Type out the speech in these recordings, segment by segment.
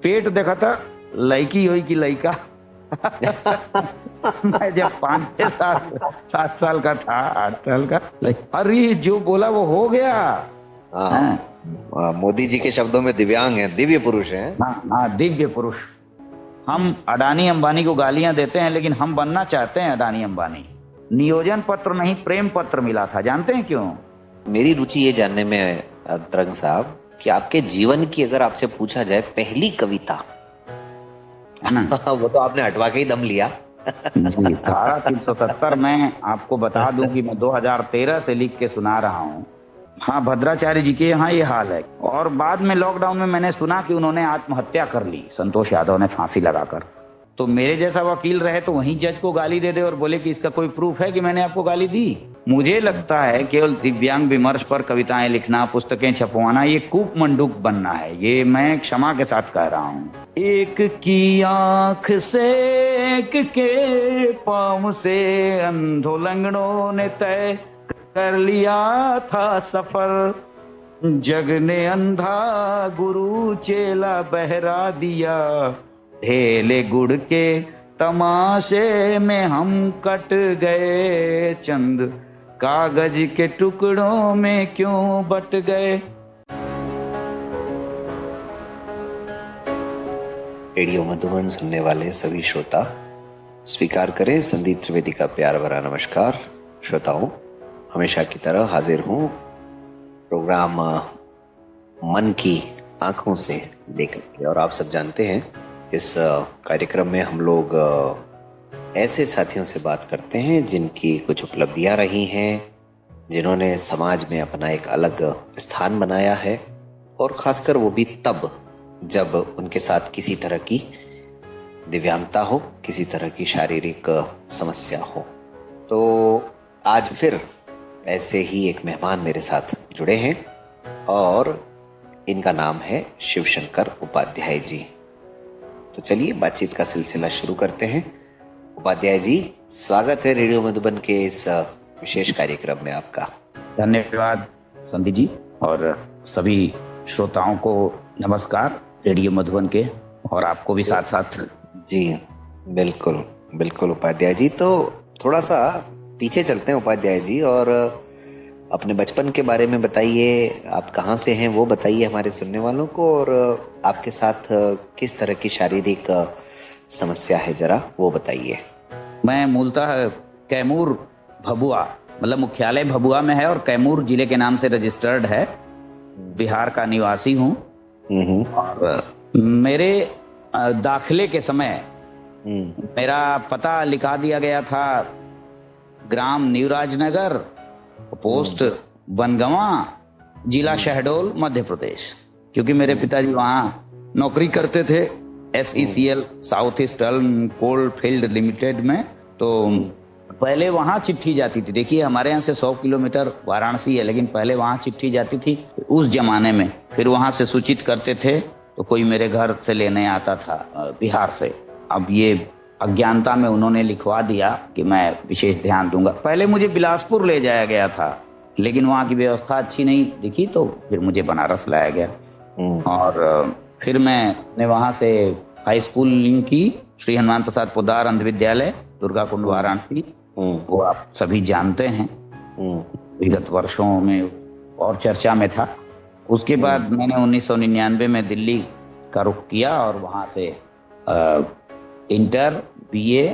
पेट देखा था लड़की हुई कि लड़का। मैं जब 5 6 7 साल का था, 8 साल का, अरे जो बोला वो हो गया। हाँ मोदी जी के शब्दों में दिव्यांग हैं, दिव्य पुरुष हैं। हाँ हाँ, दिव्य पुरुष। हम अडानी अंबानी को गालियां देते हैं, लेकिन हम बनना चाहते हैं अडानी अंबानी। नियोजन पत्र नहीं, प्रेम पत्र मिला था। जानते हैं क्यों? मेरी रुचि ये जानने में है तरंग साहब कि आपके जीवन की अगर आपसे पूछा जाए पहली कविता, है ना? वो तो आपने हटवा के ही दम लिया। जी, धारा 370 में आपको बता दूं कि मैं 2013 से लिख के सुना रहा हूँ। हाँ, भद्राचार्य जी के यहाँ ये हाल है। और बाद में लॉकडाउन में मैंने सुना कि उन्होंने आत्महत्या कर ली, संतोष यादव ने फांसी लगाकर। तो मेरे जैसा वकील रहे तो वहीं जज को गाली दे दे और बोले कि इसका कोई प्रूफ है कि मैंने आपको गाली दी। मुझे लगता है केवल दिव्यांग विमर्श पर कविताएं लिखना, पुस्तकें छपवाना, ये कूप मंडूक बनना है। ये मैं क्षमा के साथ कह रहा हूँ। एक की आंख से, एक के पाँव से अंधो लंगड़ों ने तय कर लिया था सफर। जग ने अंधा गुरु चेला बहरा दिया, ढेले गुड़ के तमाशे में हम कट गए चंद, कागज के टुकड़ों में क्यों बट गए। रेडियो मधुबन सुनने वाले सभी श्रोता स्वीकार करें संदीप त्रिवेदी का प्यार भरा नमस्कार। श्रोताओं, हमेशा की तरह हाजिर हूँ प्रोग्राम मन की आंखों से लेकर के। और आप सब जानते हैं इस कार्यक्रम में हम लोग ऐसे साथियों से बात करते हैं जिनकी कुछ उपलब्धियां रही हैं, जिन्होंने समाज में अपना एक अलग स्थान बनाया है, और खासकर वो भी तब जब उनके साथ किसी तरह की दिव्यांगता हो, किसी तरह की शारीरिक समस्या हो। तो आज फिर ऐसे ही एक मेहमान मेरे साथ जुड़े हैं और इनका नाम है शिवशंकर उपाध्याय जी। तो चलिए बातचीत का सिलसिला शुरू करते हैं। उपाध्याय जी, स्वागत है रेडियो मधुबन के इस विशेष कार्यक्रम में आपका। धन्यवाद संदीप जी, और सभी श्रोताओं को नमस्कार रेडियो मधुबन के, और आपको भी साथ साथ। जी बिल्कुल बिल्कुल उपाध्याय जी। तो थोड़ा सा पीछे चलते हैं उपाध्याय जी, और अपने बचपन के बारे में बताइए। आप कहाँ से हैं वो बताइए हमारे सुनने वालों को, और आपके साथ किस तरह की शारीरिक समस्या है जरा वो बताइए। मैं मूलतः कैमूर भभुआ, मतलब मुख्यालय भभुआ में है और कैमूर जिले के नाम से रजिस्टर्ड है, बिहार का निवासी हूँ। और मेरे दाखिले के समय मेरा पता लिखा दिया गया था ग्राम न्यूराजनगर, पोस्ट बनगवा, जिला शहडोल, मध्य प्रदेश, क्योंकि मेरे पिताजी वहाँ नौकरी करते थे SECL, South Eastern Coal Field Limited में। तो पहले वहाँ चिट्ठी जाती थी। देखिए, हमारे यहाँ से 100 किलोमीटर वाराणसी है, लेकिन पहले वहाँ चिट्ठी जाती थी उस जमाने में। फिर वहाँ से सूचित करते थे तो कोई मेरे घर से लेने आता था बिहार से। अब ये अज्ञानता में उन्होंने लिखवा दिया कि मैं विशेष ध्यान दूंगा। पहले मुझे बिलासपुर ले जाया गया था, लेकिन वहाँ की व्यवस्था अच्छी नहीं दिखी, तो फिर मुझे बनारस लाया गया। और फिर मैंने वहाँ से हाई स्कूलिंग की, श्री हनुमान प्रसाद पोद्दार अंध विद्यालय, दुर्गा कुंड, वाराणसी। वो आप सभी जानते हैं, विगत वर्षों में और चर्चा में था। उसके बाद मैंने 1999 में दिल्ली का रुख किया और वहाँ से इंटर, BA,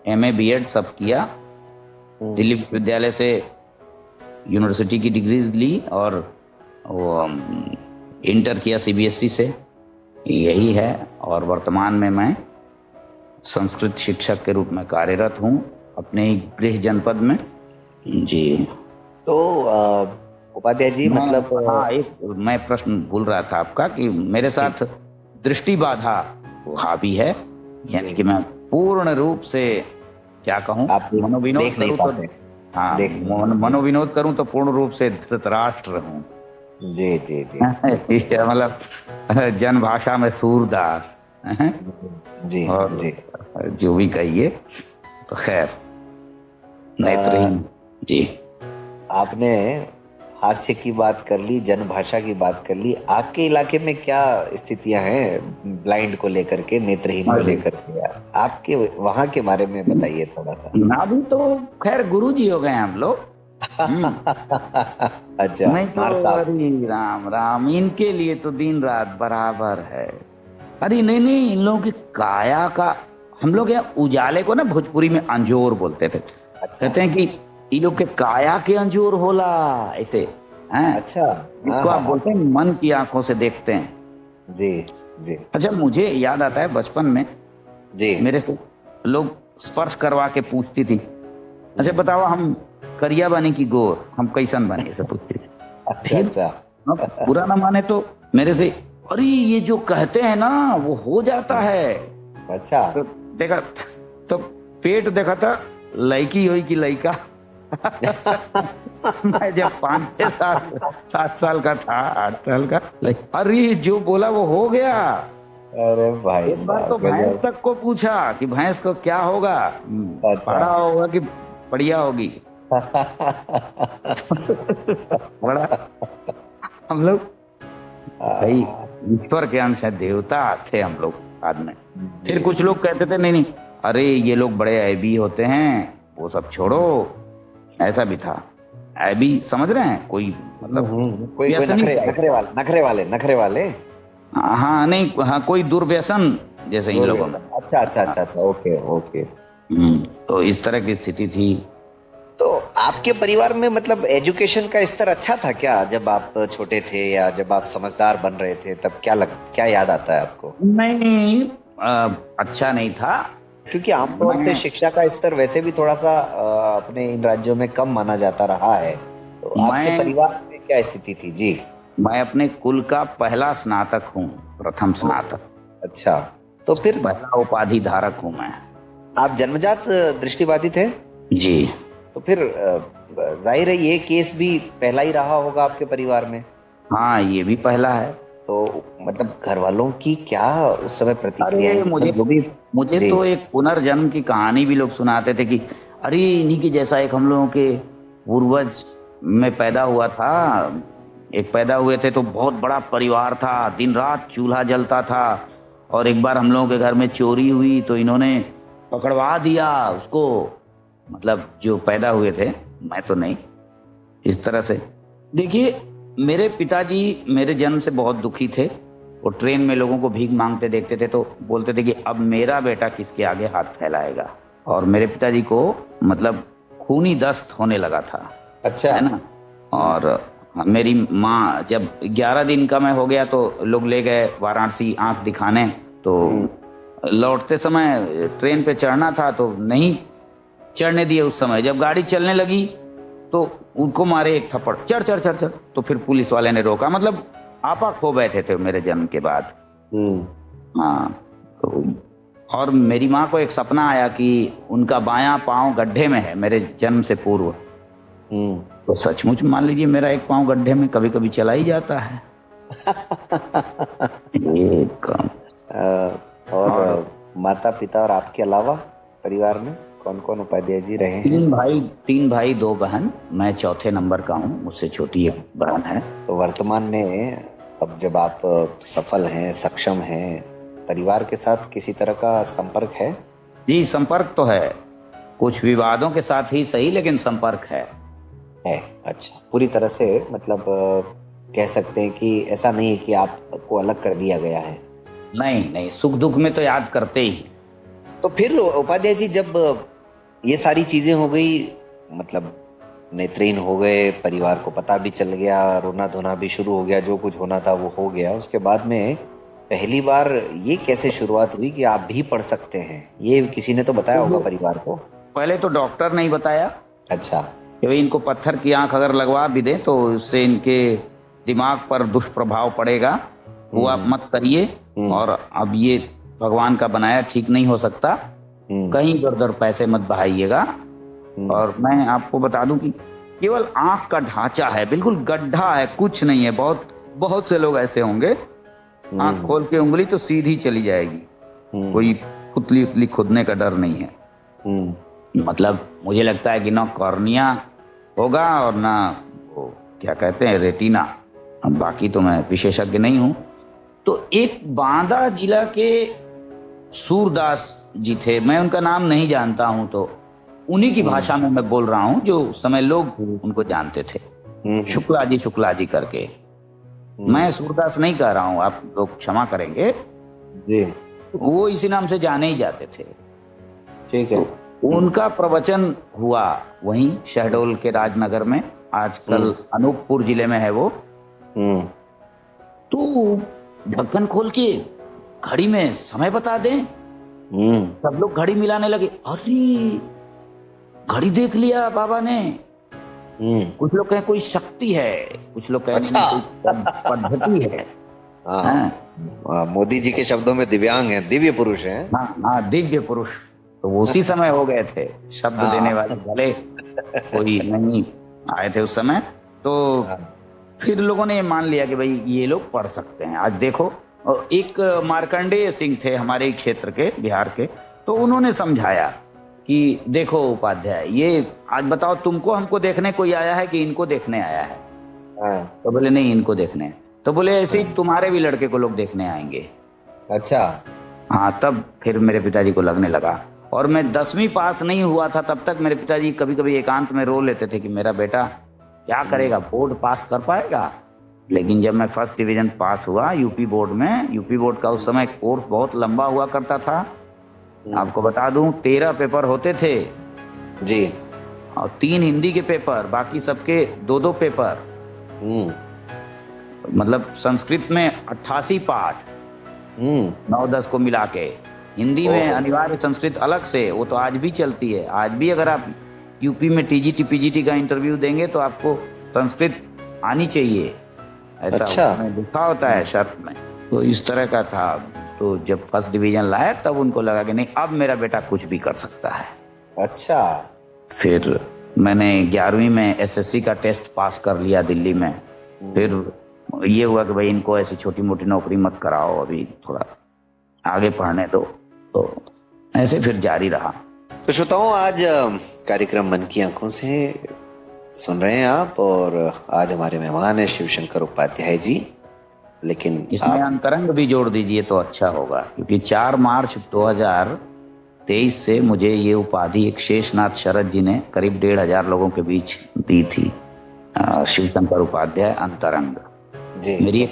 MA, B.Ed सब किया। दिल्ली विश्वविद्यालय से यूनिवर्सिटी की डिग्रीज ली, और वो इंटर किया CBSE से। यही है, और वर्तमान में मैं संस्कृत शिक्षक के रूप में कार्यरत हूँ अपने ही गृह जनपद में। जी। तो उपाध्याय जी, मतलब हाँ, एक मैं प्रश्न भूल रहा था आपका कि मेरे साथ दृष्टि बाधा हावी है, यानी कि मैं पूर्ण रूप से, क्या कहूँ, मनोविनोद करूँ तो, हाँ, मनोविनोद करूँ तो पूर्ण रूप से धृतराष्ट्र हूँ। जी जी जी मतलब जनभाषा में सूरदास जी, और जी। जो भी कहिए, तो खैर नेत्रहीन। जी। आपने हास्य की बात कर ली, जनभाषा की बात कर ली, आपके इलाके में क्या स्थितियां हैं ब्लाइंड को लेकर के, नेत्रहीन को लेकर के? आपके वहां के बारे में बताइए थोड़ा सा। अभी तो खैर गुरु जी हो गए हैं हम लोग। अच्छा, नहीं तो मार साहब। अरे राम राम, इनके लिए तो दिन रात बराबर है। अरे नहीं नहीं, इन लोगों की काया का, हम लोग यहाँ उजाले को ना भोजपुरी में अंजोर बोलते थे। अच्छा कहते हैं कि इन लोग के काया के अंजोर होला, ऐसे हैं। अच्छा। जिसको आप बोलते हैं मन की आंखों से देखते हैं। जी जी अच्छा, मुझे याद आता है बचपन में जी। मेरे से लोग स्पर्श करवा के पूछती थी, अच्छा बताओ हम करिया बने की गोर, हम कैसन बने, ऐसे पूछती थी। अच्छा अच्छा। अब बुरा ना माने तो मेरे से, अरे ये जो कहते हैं ना वो हो जाता है। अच्छा। तो देखा, तो पेट देखा था लड़की हुई कि लड़का। मैं जब 5 6 7 साल का था, 8 साल का, अरे जो बोला वो हो गया। अरे भाई एक बार तो साहब, भैंस गजब। तक को पूछा कि भैंस को क्या होगा, अच्छा। पाड़ा होगा कि बढ़िया होगी। बड़ा हम लोग भाई ईश्वर के अंश है, देवता थे हम लोग बाद में। फिर कुछ लोग कहते थे नहीं नहीं, अरे ये लोग बड़े ऐबी होते हैं, वो सब छोड़ो। ऐसा भी था, ऐबी समझ रहे हैं, कोई मतलब कोई व्यसनी नखरे टाइप। नखरे वाले, नखरे वाले, नखरे वाले। हाँ नहीं, हाँ कोई दुर्व्यसन जैसे इन लोगों में। अच्छा अच्छा अच्छा अच्छा, ओके ओके। तो इस तरह की स्थिति थी। तो आपके परिवार में मतलब एजुकेशन का स्तर अच्छा था क्या, जब आप छोटे थे या जब आप समझदार बन रहे थे, तब क्या याद आता है आपको? नहीं, अच्छा नहीं था। क्योंकि आमतौर से शिक्षा का स्तर वैसे भी थोड़ा सा अपने इन राज्यों में कम माना जाता रहा है। तो आपके मैं परिवार में क्या स्थिति थी जी? मैं अपने कुल का पहला स्नातक हूँ, प्रथम स्नातक। अच्छा, तो फिर पहला उपाधि धारक हूँ मैं। आप जन्मजात दृष्टिबाधित हैं? जी तो फिर जाहिर है ये केस भी पहला ही रहा होगा आपके परिवार में। हाँ, ये भी पहला है। तो मतलब घर वालों की क्या उस समय प्रतिक्रियाएं, अरे मुझे मतलब जो भी? मुझे जी तो एक पुनर्जन्म की कहानी भी लोग सुनाते थे कि अरे इन्हीं के जैसा एक हम लोगों के पूर्वज में पैदा हुआ था। एक पैदा हुए थे तो बहुत बड़ा परिवार था, दिन रात चूल्हा जलता था। और एक बार हम लोगों के घर में चोरी हुई तो इन्होंने पकड़वा दिया उसको, मतलब जो पैदा हुए थे, मैं तो नहीं। इस तरह से देखिए, मेरे पिताजी मेरे जन्म से बहुत दुखी थे। वो ट्रेन में लोगों को भीख मांगते देखते थे तो बोलते थे कि अब मेरा बेटा किसके आगे हाथ फैलाएगा। और मेरे पिताजी को मतलब खूनी दस्त होने लगा था, अच्छा है ना। और मेरी माँ जब 11 दिन का मैं हो गया तो लोग ले गए वाराणसी आंख दिखाने। तो लौटते समय ट्रेन पे चढ़ना था तो नहीं चढ़ने दिए। उस समय जब गाड़ी चलने लगी तो उनको मारे एक थप्पड़, चढ़ चढ़ चढ़ चढ़। तो फिर पुलिस वाले ने रोका, मतलब आपा खो बैठे थे मेरे जन्म के बाद। हाँ, तो और मेरी माँ को एक सपना आया कि उनका बायां पांव गड्ढे में है मेरे जन्म से पूर्व। तो सचमुच मान लीजिए मेरा एक पांव गड्ढे में कभी कभी चला ही जाता है। एक और माता पिता और आपके अलावा परिवार में कौन कौन उपाध्याय जी रहे हैं? 3 भाई 2 बहन, मैं चौथे नंबर का हूँ, मुझसे छोटी एक बहन है। तो वर्तमान में अब जब आप सफल हैं, सक्षम हैं, परिवार के साथ किसी तरह का संपर्क है? जी, संपर्क तो है, कुछ विवादों के साथ ही सही, लेकिन संपर्क है। अच्छा, पूरी तरह से मतलब कह सकते हैं कि ऐसा नहीं है कि आपको अलग कर दिया गया है? नहीं नहीं, सुख दुख में तो याद करते ही। तो फिर उपाध्याय जी, जब ये सारी चीजें हो गई, मतलब नेत्रहीन हो गए, परिवार को पता भी चल गया, रोना धोना भी शुरू हो गया, जो कुछ होना था वो हो गया, उसके बाद में पहली बार ये कैसे शुरुआत हुई कि आप भी पढ़ सकते हैं? ये किसी ने तो बताया होगा परिवार को? पहले तो डॉक्टर ने ही बताया अच्छा। कि भाई इनको पत्थर की आंख अगर लगवा भी दे तो इससे इनके दिमाग पर दुष्प्रभाव पड़ेगा, वो आप मत करिए। और अब ये भगवान का बनाया ठीक नहीं हो सकता, कहीं इधर उधर पैसे मत बहाइएगा। और मैं आपको बता दूं कि केवल आंख का ढांचा है, बिल्कुल गड्ढा है, कुछ नहीं है। बहुत बहुत से लोग ऐसे होंगे, आंख खोल के उंगली तो सीधी चली जाएगी, कोई पुतली उतली खुदने का डर नहीं है। मतलब मुझे लगता है कि ना कॉर्निया होगा और ना वो क्या कहते हैं रेटिना, अब बाकी तो मैं विशेषज्ञ नहीं हूं। तो एक बांदा जिला के सूरदास जी थे, मैं उनका नाम नहीं जानता हूं, तो उन्हीं की भाषा में मैं बोल रहा हूं जो उस समय लोग उनको जानते थे, शुक्ला जी करके। मैं सूरदास नहीं कह रहा हूं, आप लोग क्षमा करेंगे जी। वो इसी नाम से जाने ही जाते थे। ठीक है। तो उनका प्रवचन हुआ वहीं शहडोल के राजनगर में, आजकल अनूपपुर जिले में है वो। तो ढक्कन खोल के घड़ी में समय बता दें, सब लोग घड़ी मिलाने लगे। अरे घड़ी देख लिया बाबा ने। कुछ लोग कहें कोई शक्ति है, कुछ लोग कहें कोई पद्धति है। मोदी जी के शब्दों में दिव्यांग हैं, दिव्य पुरुष हैं। हाँ, दिव्य पुरुष। तो उसी समय हो गए थे, शब्द देने वाले भले कोई नहीं आए थे उस समय। तो फिर लोगों ने मान लिया कि भाई ये लोग पढ़ सकते हैं। आज देखो, एक मार्कंडेय सिंह थे हमारे क्षेत्र के, बिहार के, तो उन्होंने समझाया कि देखो उपाध्याय, ये आज बताओ तुमको हमको देखने कोई आया है कि इनको देखने आया है? तो बोले नहीं, इनको देखने। तो बोले ऐसे ही तुम्हारे भी लड़के को लोग देखने आएंगे। अच्छा। हाँ, तब फिर मेरे पिताजी को लगने लगा। और मैं 10वीं पास नहीं हुआ था तब तक मेरे पिताजी कभी कभी एकांत में रो लेते थे कि मेरा बेटा क्या करेगा, बोर्ड पास कर पाएगा। लेकिन जब मैं फर्स्ट डिवीजन पास हुआ यूपी बोर्ड में, यूपी बोर्ड का उस समय कोर्स बहुत लंबा हुआ करता था, आपको बता दूं 13 पेपर होते थे जी, और 3 हिंदी के पेपर, बाकी सबके 2-2 पेपर। मतलब संस्कृत में 88 पाठ, 9-10 को मिला के। हिंदी में अनिवार्य संस्कृत अलग से, वो तो आज भी चलती है। आज भी अगर आप यूपी में टीजीटी पीजीटी का इंटरव्यू देंगे तो आपको संस्कृत आनी चाहिए, ऐसा लिखा होता है शर्त में। तो इस तरह का था। तो जब फर्स्ट डिवीजन लाया तब उनको लगा कि नहीं, अब मेरा बेटा कुछ भी कर सकता है। अच्छा। फिर मैंने 11वीं में एसएससी का टेस्ट पास कर लिया दिल्ली में। फिर ये हुआ कि भाई इनको ऐसी छोटी मोटी नौकरी मत कराओ, अभी थोड़ा आगे पढ़ने दो। तो ऐसे फिर जारी रहा। तो श्रोताओं, आज कार्यक्रम मन की आंखों से सुन रहे हैं आप, और आज हमारे मेहमान है शिवशंकर उपाध्याय जी। लेकिन इसमें अंतरंग भी जोड़ दीजिए तो अच्छा होगा, क्योंकि 4 मार्च 2023 से मुझे ये उपाधि एक शेषनाथ शरद जी ने करीब 1,500 लोगों के बीच दी थी, शिवशंकर उपाध्याय अंतरंग जी। मेरी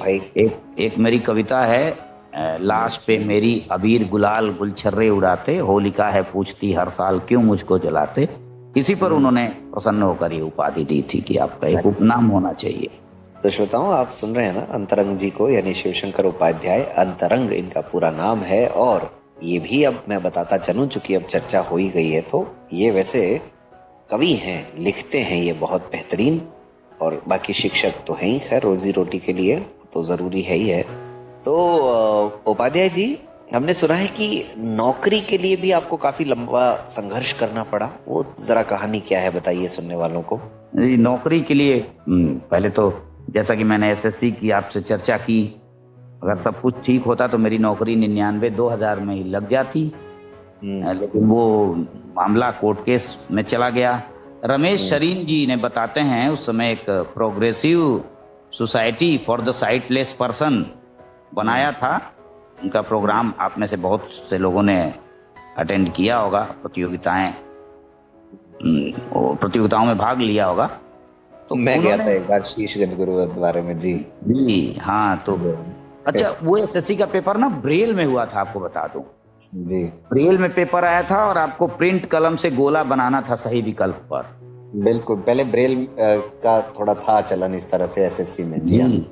एक मेरी कविता है, लाश पे मेरी अबीर गुलाल गुलछर्रे उड़ाते, होलिका है पूछती हर साल क्यों मुझको जलाते। इसी पर उन्होंने प्रसन्न होकर ये उपाधि दी थी कि आपका एक उपनाम होना चाहिए। तो श्रोताओं, आप सुन रहे हैं ना अंतरंग जी को, यानी शिवशंकर उपाध्याय अंतरंग इनका पूरा नाम है। और ये भी अब मैं बताता चलूं, चूंकि अब चर्चा हो ही गई है, तो ये वैसे कवि हैं, लिखते हैं ये बहुत बेहतरीन, और बाकी शिक्षक तो हैं ही, खैर रोजी रोटी के लिए तो जरूरी है ही है। तो उपाध्याय जी, हमने सुना है कि नौकरी के लिए भी आपको काफी लंबा संघर्ष करना पड़ा, वो जरा कहानी क्या है बताइए सुनने वालों को। नौकरी के लिए पहले तो जैसा कि मैंने एसएससी की आपसे चर्चा की, अगर सब कुछ ठीक होता तो मेरी नौकरी 99-2000 में ही लग जाती, लेकिन वो मामला कोर्ट केस में चला गया। रमेश शरीन जी ने बताते हैं उस समय एक progressive society for the sightless person बनाया था, उनका प्रोग्राम आप में से बहुत से लोगों ने अटेंड किया होगा, प्रतियोगिताओं में भाग लिया होगा। तो मैं गया था एक बार शीशगंज गुरुद्वारे में जी। हाँ, तो अच्छा, वो एसएससी का पेपर ना ब्रेल में हुआ था, आपको बता दूं जी। ब्रेल में पेपर आया था और आपको प्रिंट कलम से गोला बनाना था सही विकल्प पर। बिल्कुल, पहले ब्रेल का थोड़ा था चलन इस तरह से एसएससी में जी।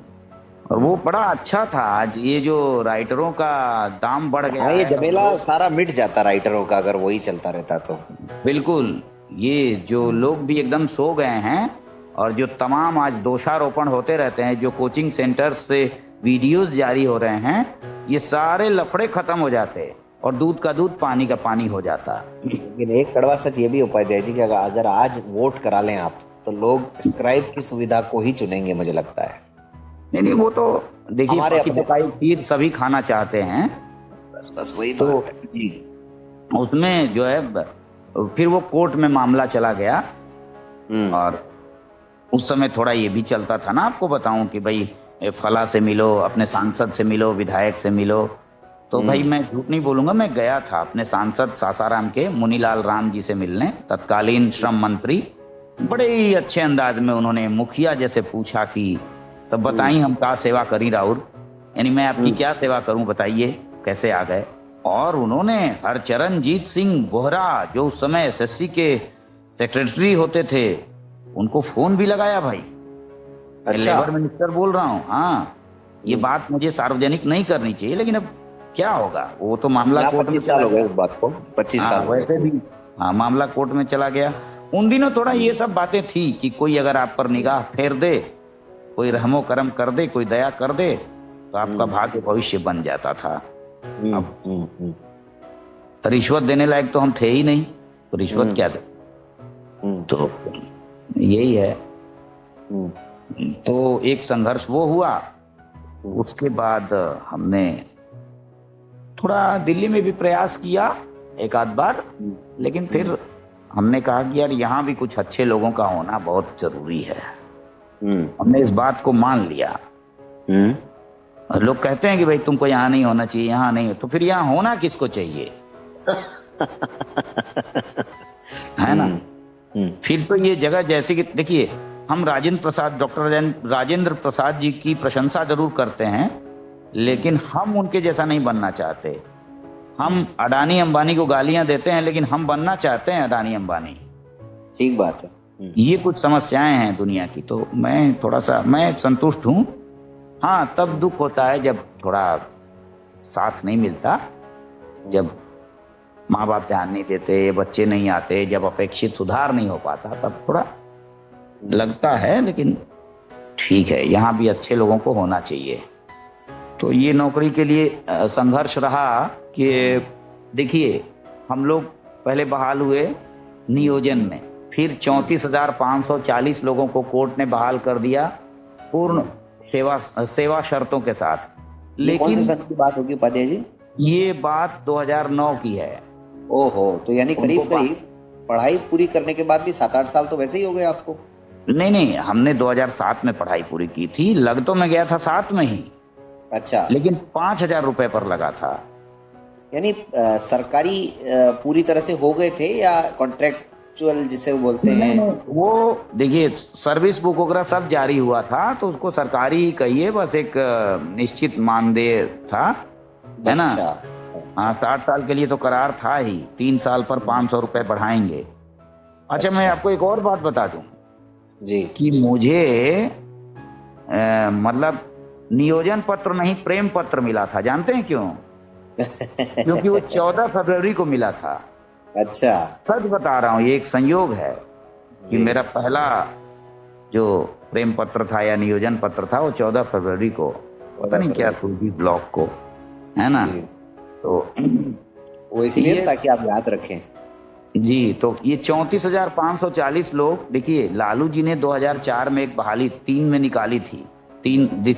और वो बड़ा अच्छा था। आज ये जो राइटरों का दाम बढ़ गया है, ये झमेला सारा मिट जाता राइटरों का अगर वही चलता रहता तो। बिल्कुल, ये जो लोग भी एकदम सो गए हैं, और जो तमाम आज दोषारोपण होते रहते हैं, जो कोचिंग सेंटर से वीडियोस जारी हो रहे हैं, ये सारे लफड़े खत्म हो जाते और दूध का दूध पानी का पानी हो जाता। लेकिन एक कड़वा सच ये भी उपाध्याय जी कि अगर आज वोट करा लें आप, तो लोग स्क्राइब की सुविधा को ही चुनेंगे, मुझे लगता है। नहीं, वो तो देखिए सभी खाना चाहते हैं, बस वही तो बात है जी। उसमें जो है फिर वो कोर्ट में मामला चला गया, और उस समय थोड़ा ये भी चलता था ना, आपको बताऊं कि भाई फला से मिलो, अपने सांसद से मिलो, विधायक से मिलो। तो भाई मैं झूठ नहीं बोलूंगा, मैं गया था अपने सांसद सासाराम के मुनीलाल राम जी से मिलने, तत्कालीन श्रम मंत्री। बड़े ही अच्छे अंदाज में उन्होंने मुखिया जैसे पूछा कि तब बताई हम क्या सेवा करी राउर, यानी मैं आपकी क्या सेवा करूं बताइए, कैसे आ गए। और उन्होंने हरचरणजीत सिंह बोहरा, जो उस समय एसएससी के सेक्रेटरी होते थे, उनको फोन भी लगाया भाई। अच्छा। लेबर मिनिस्टर बोल रहा हूँ। हाँ, ये बात मुझे सार्वजनिक नहीं करनी चाहिए, लेकिन अब क्या होगा, वो तो मामला कोर्ट में 25 साल चला हो गए गया। उस बात को, 25 हाँ साल हो वैसे गए। भी, हाँ मामला कोर्ट में चला गया। उन दिनों थोड़ा ये सब बातें थी कि कोई अगर आप पर निगाह फेर दे, कोई रहमो करम कर दे, कोई दया कर दे, तो आपका भाग्य भविष्य बन जाता था। अब रिश्वत देने लायक तो हम थे ही नहीं, तो रिश्वत क्या दे। तो यही है। तो एक संघर्ष वो हुआ। उसके बाद हमने थोड़ा दिल्ली में भी प्रयास किया एक आध बार, लेकिन फिर हमने कहा कि यार यहाँ भी कुछ अच्छे लोगों का होना बहुत जरूरी है। हमने इस बात को मान लिया। लोग कहते हैं कि भाई तुमको यहाँ नहीं होना चाहिए, यहाँ नहीं, तो फिर यहाँ होना किसको चाहिए? है ना। फिर तो ये जगह, जैसे कि देखिए, हम डॉक्टर राजेंद्र प्रसाद जी की प्रशंसा जरूर करते हैं, लेकिन हम उनके जैसा नहीं बनना चाहते। हम अडानी अंबानी को गालियां देते हैं, लेकिन हम बनना चाहते हैं अडानी अंबानी। ठीक बात है। ये कुछ समस्याएं हैं दुनिया की, तो मैं संतुष्ट हूं। हाँ, तब दुख होता है जब थोड़ा साथ नहीं मिलता, जब माँ बाप ध्यान नहीं देते, बच्चे नहीं आते, जब अपेक्षित सुधार नहीं हो पाता, तब थोड़ा लगता है। लेकिन ठीक है, यहाँ भी अच्छे लोगों को होना चाहिए। तो ये नौकरी के लिए संघर्ष रहा कि देखिए, हम लोग पहले बहाल हुए नियोजन में, फिर 34,540 लोगों को कोर्ट ने बहाल कर दिया पूर्ण सेवा शर्तों के साथ। लेकिन कौन से सन की बात होगी उपाध्याय जी? ये बात 2009 की है। ओहो, तो यानी करीब करीब पढ़ाई पूरी करने के बाद भी 7-8 साल तो वैसे ही हो गए आपको? नहीं, हमने 2007 में पढ़ाई पूरी की थी। लग तो मैं गया था 7 में ही। अच्छा। लेकिन 5,000 रुपए पर लगा था। यानी सरकारी पूरी तरह से हो गए थे या कॉन्ट्रेक्चुअल जिसे बोलते हैं? नहीं, वो देखिए, सर्विस बुक वगैरह सब जारी हुआ था, तो उसको सरकारी ही कहिए, बस एक निश्चित मानदेय था, है ना। हाँ, 60 साल के लिए तो करार था ही, 3 साल पर 500 रुपए बढ़ाएंगे। अच्छा, मैं आपको एक और बात बता दूं जी, कि मुझे मतलब नियोजन पत्र नहीं, प्रेम पत्र मिला था। जानते हैं क्यों? क्योंकि वो 14 फरवरी को मिला था। अच्छा। सच बता रहा हूँ, ये एक संयोग है कि मेरा पहला जो प्रेम पत्र था या नियोजन पत्र था, वो 14 फरवरी को, पता नहीं क्या सूजी ब्लॉक को, है ना। तो वो इसलिए ताकि आप याद रखें जी। तो ये 34,540 लोग, देखिए, लालू जी ने 2004 में एक बहाली 3 में निकाली थी,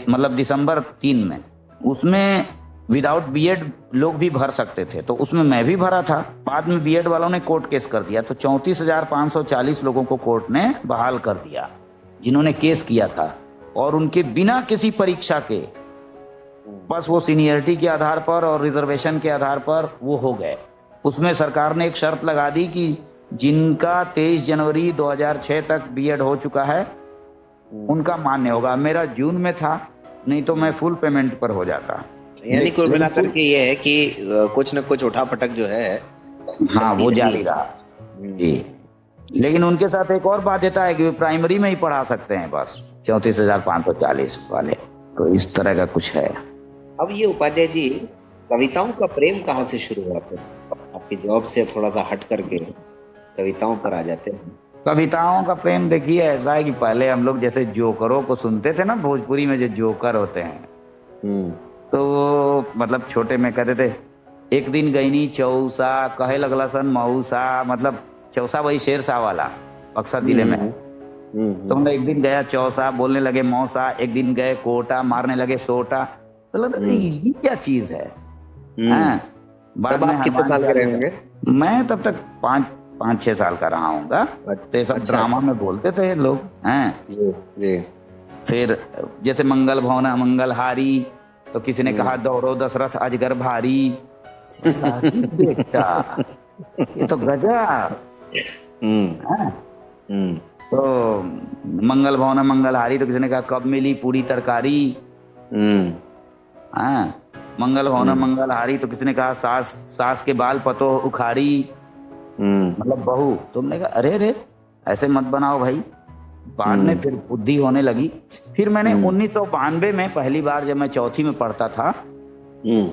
मतलब दिसंबर 3 में। उसमें विदाउट बीएड लोग भी भर सकते थे, तो उसमें मैं भी भरा था। बाद में बीएड वालों ने कोर्ट केस कर दिया, तो 34,540 लोगों को कोर्ट ने बहाल कर दिया जिन्होंने केस किया था, और उनके बिना किसी परीक्षा के, बस वो सीनियरिटी के आधार पर और रिजर्वेशन के आधार पर वो हो गए। उसमें सरकार ने एक शर्त लगा दी कि जिनका 23 जनवरी 2006 तक बीएड हो चुका है उनका मान्य होगा। मेरा जून में था, नहीं तो मैं फुल पेमेंट पर हो जाता। यानी कुल मिलाकर के ये है कि कुछ न कुछ उठापटक जो है, हाँ, वो जारी रहा जी। लेकिन उनके साथ एक और बाध्यता है कि वे प्राइमरी में ही पढ़ा सकते हैं, बस 34,540 वाले। तो इस तरह का कुछ है। अब ये उपाध्याय जी, कविताओं का प्रेम कहाँ से शुरू हुआ? फिर आपकी जॉब से थोड़ा सा हट करके कविताओं पर आ जाते हैं। कविताओं का प्रेम देखिए ऐसा है कि पहले हम लोग जैसे जोकरों को सुनते थे ना, भोजपुरी में जो जोकर होते हैं, तो मतलब छोटे में कहते थे, एक दिन गईनी चौसा कहे लगला सन मऊसा, मतलब चौसा वही शेरशाह वाला, बक्सर जिले में। तो मतलब एक दिन गया चौसा, बोलने लगे मौसा, एक दिन गए कोटा, मारने लगे सोटा। तो लगता ये क्या चीज है। बाद में कितने साल के रहे होंगे? मैं तब तक 5-6 साल का रहा हूँगा। तो ये सब अच्छा। ड्रामा में बोलते थे लोग हैं। जी जी। फिर जैसे मंगल भवना मंगलहारी, तो किसी ने कहा दौड़ो दशरथ अजगर भारी। मैंने कहा, "अरे बेटा ये तो गजब है।" तो मंगल भवना मंगलहारी, तो किसी ने कहा कब मिली पूरी तरकारी। हाँ, मंगल भवना मंगलहारी, तो किसी ने कहा सास सास के बाल पतो उखाड़ी, मतलब बहू। तुमने कहा अरे अरे ऐसे मत बनाओ भाई। बाद में फिर बुद्धि होने लगी। फिर मैंने 1992 में पहली बार जब मैं चौथी में पढ़ता था,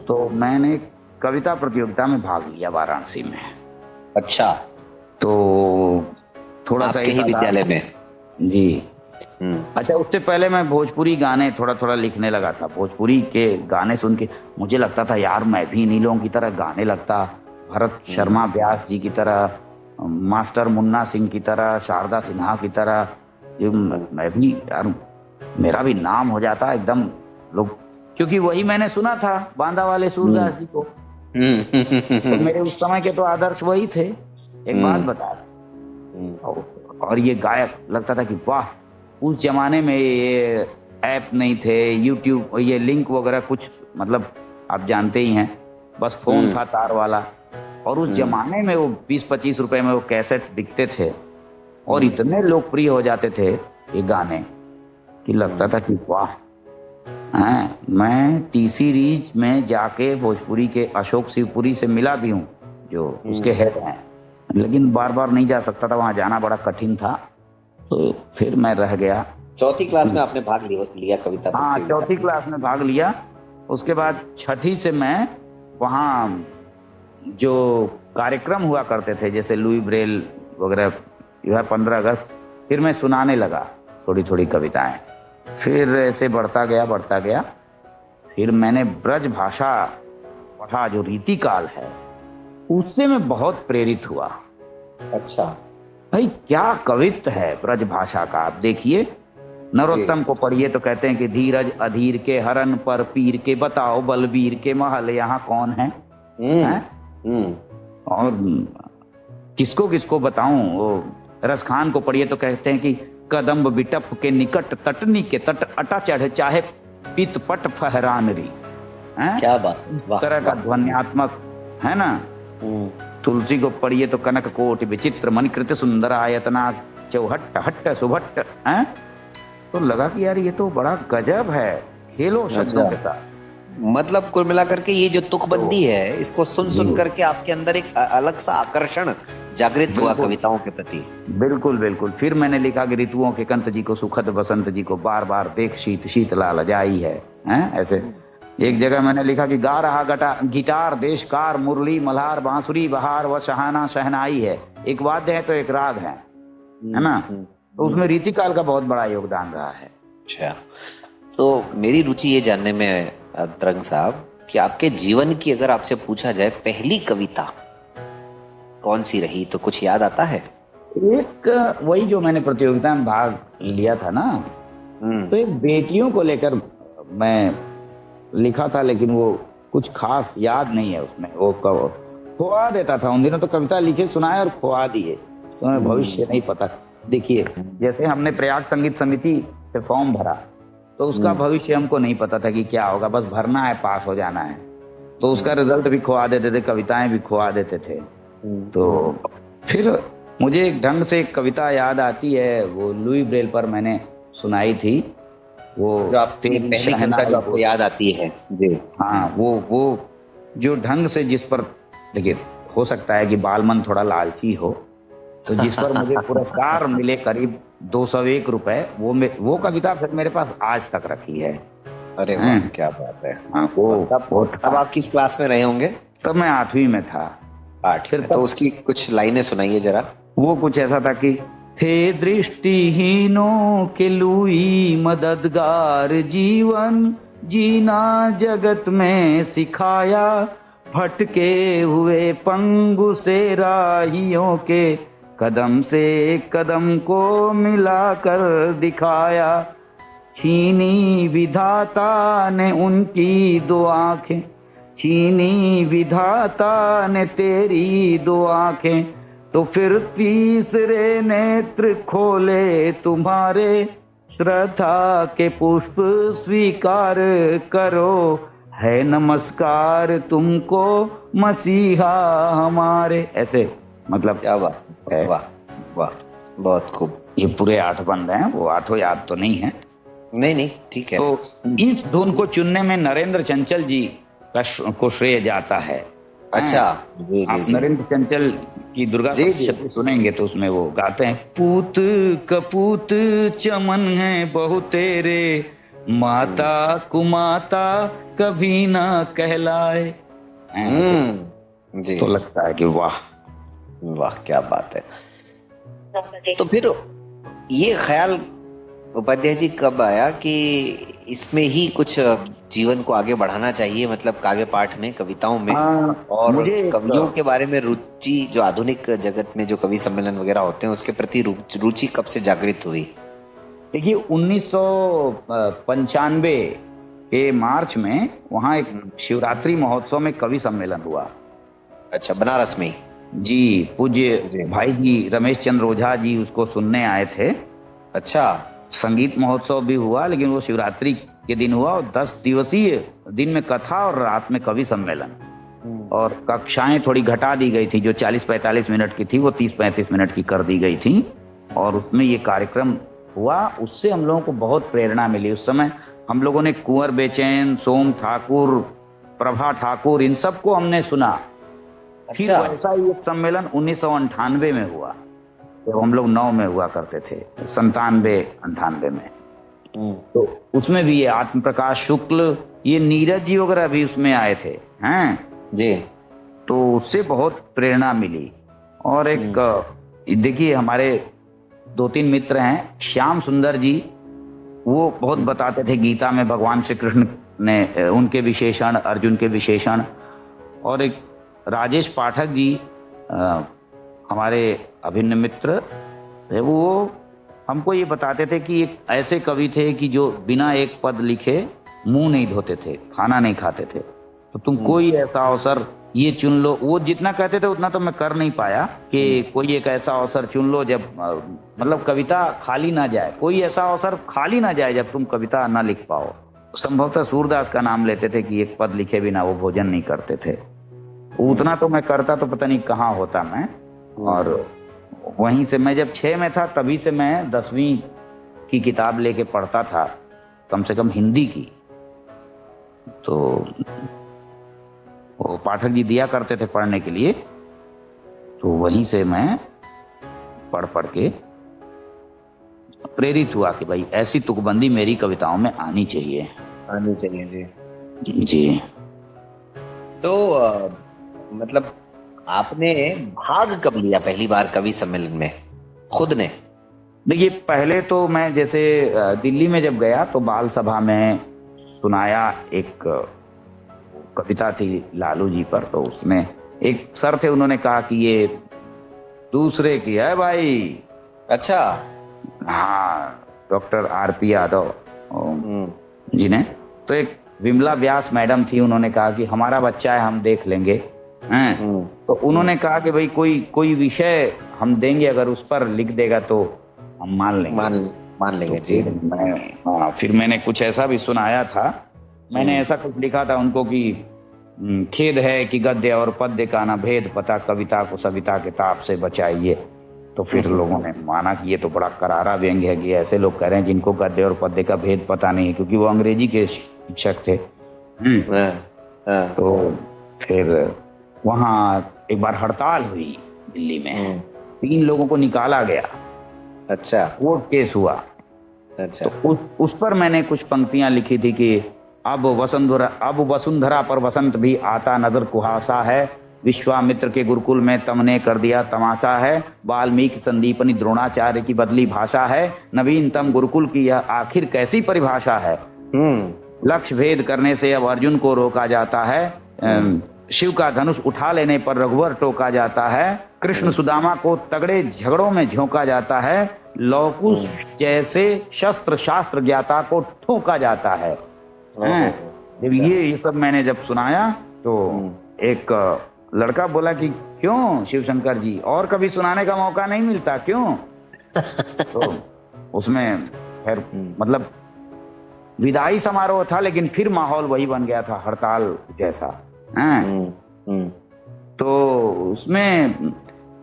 तो मैंने कविता प्रतियोगिता में भाग लिया वाराणसी में। अच्छा। तो थोड़ा सा आपके ही विद्यालय में? जी। अच्छा, उससे पहले मैं भोजपुरी गाने थोड़ा थोड़ा लिखने लगा था। भोजपुरी के गाने सुन के मुझे लगता था यार मैं भी इन्हीं लोगों की तरह गाने लगता, भरत शर्मा व्यास जी की तरह, मास्टर मुन्ना सिंह की तरह, शारदा सिन्हा की तरह, मैं भी यार मेरा भी नाम हो जाता एकदम लोग, क्योंकि वही मैंने सुना था बांदा वाले सूरदास जी को। तो मेरे उस समय के तो आदर्श वही थे। एक बात बता, और ये गायक लगता था कि वाह, उस जमाने में ये ऐप नहीं थे, यूट्यूब ये लिंक वगैरह कुछ, मतलब आप जानते ही हैं, बस फोन था तार वाला। और उस जमाने में वो 20-25 रुपए में वो कैसेट बिकते थे और इतने लोकप्रिय हो जाते थे ये गाने कि लगता था कि वाह। हैं, मैं टी सीरीज में जाके भोजपुरी के अशोक शिवपुरी से मिला भी हूँ जो उसके हेड हैं, लेकिन बार बार नहीं जा सकता था, वहां जाना बड़ा कठिन था। तो फिर मैं रह गया। चौथी क्लास में आपने भाग लिया कविता हाँ, प्रतियोगिता? चौथी क्लास में भाग लिया। उसके बाद छठी से मैं वहाँ जो कार्यक्रम हुआ करते थे जैसे लुई ब्रेल वगैरह, यह 15 अगस्त, फिर मैं सुनाने लगा थोड़ी थोड़ी कविताएं। फिर ऐसे बढ़ता गया। फिर मैंने ब्रज भाषा पढ़ा जो रीतिकाल है, उससे मैं बहुत प्रेरित हुआ। अच्छा। भाई क्या कवित्व है ब्रज भाषा का। आप देखिए, नरोत्तम को पढ़िए तो कहते हैं कि धीरज अधीर के हरन पर पीर के, बताओ बलबीर के महल यहाँ कौन है। और किसको किसको बताऊं, वो रसखान को पढ़िए तो कहते हैं कि कदम्ब बिटप के निकट तटनी के तट अटा चढ़ चाहे पित पट फहरान री। क्या बात, इस तरह का ध्वन्यात्मक है ना। तुलसी को पढ़िए तो कनक कोट विचित्र मणिकृत सुंदर आयतना चौहट्ट हट्ट सुभट्ट है। तो लगा कि यार ये तो बड़ा गजब है, खेलो शब्दों के साथ। मतलब कुल मिलाकर के ये जो तुकबंदी है, इसको सुन करके आपके अंदर एक अलग सा आकर्षण जागृत हुआ कविताओं के प्रति। बिल्कुल बिल्कुल। फिर मैंने लिखा कि ऋतुओं के कंत जी को सुखद बसंत जी को बार बार देख शीत शीत लाल जाई है। ऐसे एक जगह मैंने लिखा कि गा रहा गिटार देशकार मुरली मल्हार बांसुरी बहार व शहाना शहनाई है। एक वाद्य है तो एक राग है ना। तो उसमें रीतिकाल का बहुत बड़ा योगदान रहा है। अच्छा, तो मेरी रुचि ये जानने में तरंग साहब कि आपके जीवन की अगर आपसे पूछा जाए पहली कविता कौन सी रही, तो कुछ याद आता है? एक वही जो मैंने प्रतियोगिता में भाग लिया था ना, तो एक बेटियों को लेकर मैं लिखा था, लेकिन वो कुछ खास याद नहीं है उसमें। वो खोआ देता था उन दिनों, तो कविता लिखे सुनाए और खोआ दिए, तो भविष्य नहीं पता। देखिए, जैसे हमने प्रयाग संगीत समिति से फॉर्म भरा, तो उसका भविष्य हमको नहीं पता था कि क्या होगा, बस भरना है, पास हो जाना है। तो उसका रिजल्ट भी खोआ देते थे, कविताएं भी खोआ देते थे। तो फिर मुझे एक ढंग से कविता याद आती है, वो लुई ब्रेल पर मैंने सुनाई थी, वो जो आपकी पहली कविता जो आपको याद आती है जी। हाँ, वो जो ढंग से जिस पर, देखिए हो सकता है कि बालमन थोड़ा लालची हो, तो जिस पर मुझे पुरस्कार मिले करीब 201 रुपए, वो कविता फिर मेरे पास आज तक रखी है। अरे वाह, क्या बात है। हाँ, तब आप किस क्लास में रहे होंगे? तब मैं 8वीं में था। 8 तो उसकी कुछ लाइनें सुनाइए जरा। वो कुछ ऐसा था कि थे दृष्टिहीनों के लुई मददगार, जीवन जीना जगत में सिखाया, भटके हुए पंगु से राहियों के कदम से कदम को मिलाकर दिखाया, छीनी विधाता ने उनकी 2 आंखें, छीनी विधाता ने तेरी 2 आंखें, तो फिर तीसरे नेत्र खोले तुम्हारे, श्रद्धा के पुष्प स्वीकार करो, है नमस्कार तुमको मसीहा हमारे। ऐसे मतलब क्या बात है, वाह वाह, बहुत खूब। ये पूरे 8 बंद हैं, वो 8 याद तो नहीं है। नहीं ठीक है। तो इस धुन को चुनने में नरेंद्र चंचल जी को श्रेय जाता है। अच्छा, जी आप जी नरेंद्र चंचल की दुर्गा सप्तशती सुनेंगे तो उसमें वो गाते हैं, पूत कपूत चमन है बहु तेरे, माता कुमाता कभी ना कहलाए। जी। तो लगता है कि वाह वाह, क्या बात है। तो फिर ये ख्याल उपाध्याय जी कब आया कि इसमें ही कुछ जीवन को आगे बढ़ाना चाहिए, मतलब काव्य पाठ में, कविताओं में, और मुझे कवियों के बारे में रुचि, जो आधुनिक जगत में जो कवि सम्मेलन वगैरह होते हैं उसके प्रति रुचि कब से जागृत हुई? देखिए 1995 के मार्च में वहाँ एक शिवरात्रि महोत्सव में कवि सम्मेलन हुआ। अच्छा, बनारस में? जी, पूज्य भाई जी रमेश चंद्र ओझा जी उसको सुनने आए थे। अच्छा। संगीत महोत्सव भी हुआ, लेकिन वो शिवरात्रि के दिन हुआ, और 10 दिवसीय, दिन में कथा और रात में कवि सम्मेलन, और कक्षाएं थोड़ी घटा दी गई थी, जो 40-45 मिनट की थी वो 30-35 मिनट की कर दी गई थी, और उसमें ये कार्यक्रम हुआ। उससे हम लोगों को बहुत प्रेरणा मिली। उस समय हम लोगों ने कुंवर बेचैन, सोम ठाकुर, प्रभा ठाकुर, इन सबको हमने सुना। फिर वैसा ही एक सम्मेलन 1998 में हुआ, तो हम लोग 9 में हुआ करते थे, 97-98 में। तो उसमें भी ये आत्म प्रकाश शुक्ल, ये नीरज जी वगैरह भी उसमें आए थे हैं जी। तो उससे बहुत प्रेरणा मिली। और एक देखिए हमारे 2-3 मित्र हैं, श्याम सुंदर जी, वो बहुत बताते थे गीता में भगवान श्री कृष्ण ने उनके विशेषण, अर्जुन के विशेषण। और एक राजेश पाठक जी हमारे अभिन्न मित्र, वो हमको ये बताते थे कि एक ऐसे कवि थे कि जो बिना एक पद लिखे मुंह नहीं धोते थे, खाना नहीं खाते थे। तो तुम कोई ऐसा अवसर ये चुन लो, वो जितना कहते थे उतना तो मैं कर नहीं पाया, कि कोई एक ऐसा अवसर चुन लो जब मतलब कविता खाली ना जाए, कोई ऐसा अवसर खाली ना जाए जब तुम कविता ना लिख पाओ। संभवतः सूरदास का नाम लेते थे कि एक पद लिखे बिना वो भोजन नहीं करते थे। उतना तो मैं करता तो पता नहीं कहाँ होता मैं। और वहीं से मैं जब 6 में था तभी से मैं 10वीं की किताब लेके पढ़ता था, कम से कम हिंदी की। तो वो पाठक जी दिया करते थे पढ़ने के लिए, तो वहीं से मैं पढ़ के प्रेरित हुआ कि भाई ऐसी तुकबंदी मेरी कविताओं में आनी चाहिए जी। तो मतलब आपने भाग कब लिया पहली बार कवि सम्मेलन में खुद ने? देखिए पहले तो मैं जैसे दिल्ली में जब गया तो बाल सभा में सुनाया, एक कविता थी लालू जी पर, तो उसमें एक सर थे, उन्होंने कहा कि ये दूसरे की है भाई। अच्छा। हाँ, डॉक्टर आर.पी. यादव जी ने। तो एक विमला व्यास मैडम थी, उन्होंने कहा कि हमारा बच्चा है, हम देख लेंगे। तो उन्होंने कहा कि भाई कोई विषय हम देंगे, अगर उस पर लिख देगा तो हम मान लेंगे तो जी। फिर मैंने कुछ ऐसा भी सुनाया था, मैंने ऐसा कुछ लिखा था उनको कि खेद है कि गद्य और पद्य का ना भेद पता, कविता को सविता के ताप से बचाइए। तो फिर लोगों ने माना कि ये तो बड़ा करारा व्यंग्य है कि ऐसे लोग कह रहे हैं जिनको गद्य और पद्य का भेद पता नहीं है, क्योंकि वो अंग्रेजी के शिक्षक थे। तो फिर वहाँ एक बार हड़ताल हुई दिल्ली में, 3 लोगों को निकाला गया। अच्छा। कोर्ट केस हुआ। अच्छा। तो उस पर मैंने कुछ पंक्तियां लिखी थी कि अब वसुंधरा पर वसंत भी आता नजर कुहासा है, विश्वामित्र के गुरुकुल में तमने कर दिया तमाशा है, वाल्मीकि संदीपनी द्रोणाचार्य की बदली भाषा है, नवीनतम गुरुकुल की यह आखिर कैसी परिभाषा है, लक्ष्य भेद करने से अब अर्जुन को रोका जाता है, शिव का धनुष उठा लेने पर रघुवर टोका जाता है, कृष्ण सुदामा को तगड़े झगड़ों में झोंका जाता है, लौकुश जैसे शस्त्र शास्त्र ज्ञाता को ठोका जाता है। जब ये सब मैंने जब सुनाया तो एक लड़का बोला कि क्यों शिवशंकर जी, और कभी सुनाने का मौका नहीं मिलता क्यों? तो उसमें खैर मतलब विदाई समारोह था, लेकिन फिर माहौल वही बन गया था, हड़ताल जैसा। तो उसमें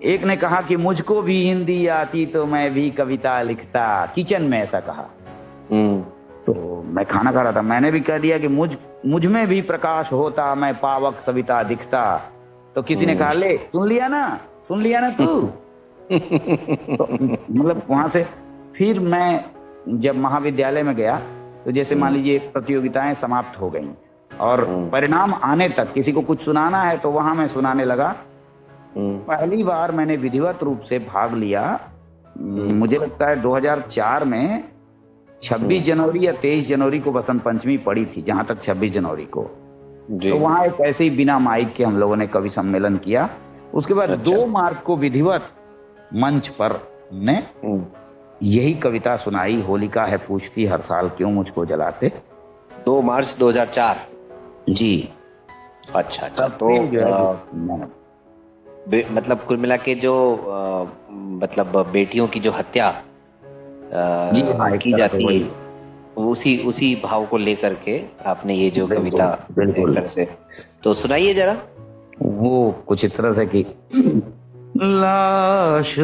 एक ने कहा कि मुझको भी हिंदी आती तो मैं भी कविता लिखता, किचन में ऐसा कहा। तो मैं खाना खा रहा था, मैंने भी कह दिया कि मुझ में भी प्रकाश होता, मैं पावक सविता दिखता। तो किसी ने कहा ले सुन लिया ना तू। तो मतलब वहां से फिर मैं जब महाविद्यालय में गया तो जैसे मान लीजिए प्रतियोगिताएं समाप्त हो गईं और परिणाम आने तक किसी को कुछ सुनाना है तो वहां मैं सुनाने लगा। पहली बार मैंने विधिवत रूप से भाग लिया, मुझे लगता है 2004 में 26 जनवरी या 23 जनवरी को बसंत पंचमी पड़ी थी, जहां तक 26 जनवरी को। तो वहां एक ऐसे ही बिना माइक के हम लोगों ने कवि सम्मेलन किया। उसके बाद 2 मार्च को विधिवत मंच पर ने यही कविता सुनाई, होलिका है पूछती हर साल क्यों मुझको जलाते। 2 मार्च 2004 जी। अच्छा। तो मतलब कुल मिला के जो मतलब बेटियों की जो हत्या की जाती है, उसी भाव को लेकर के आपने ये जो कविता एक तरह से तो सुनाइए जरा। वो कुछ इस तरह से कि लाश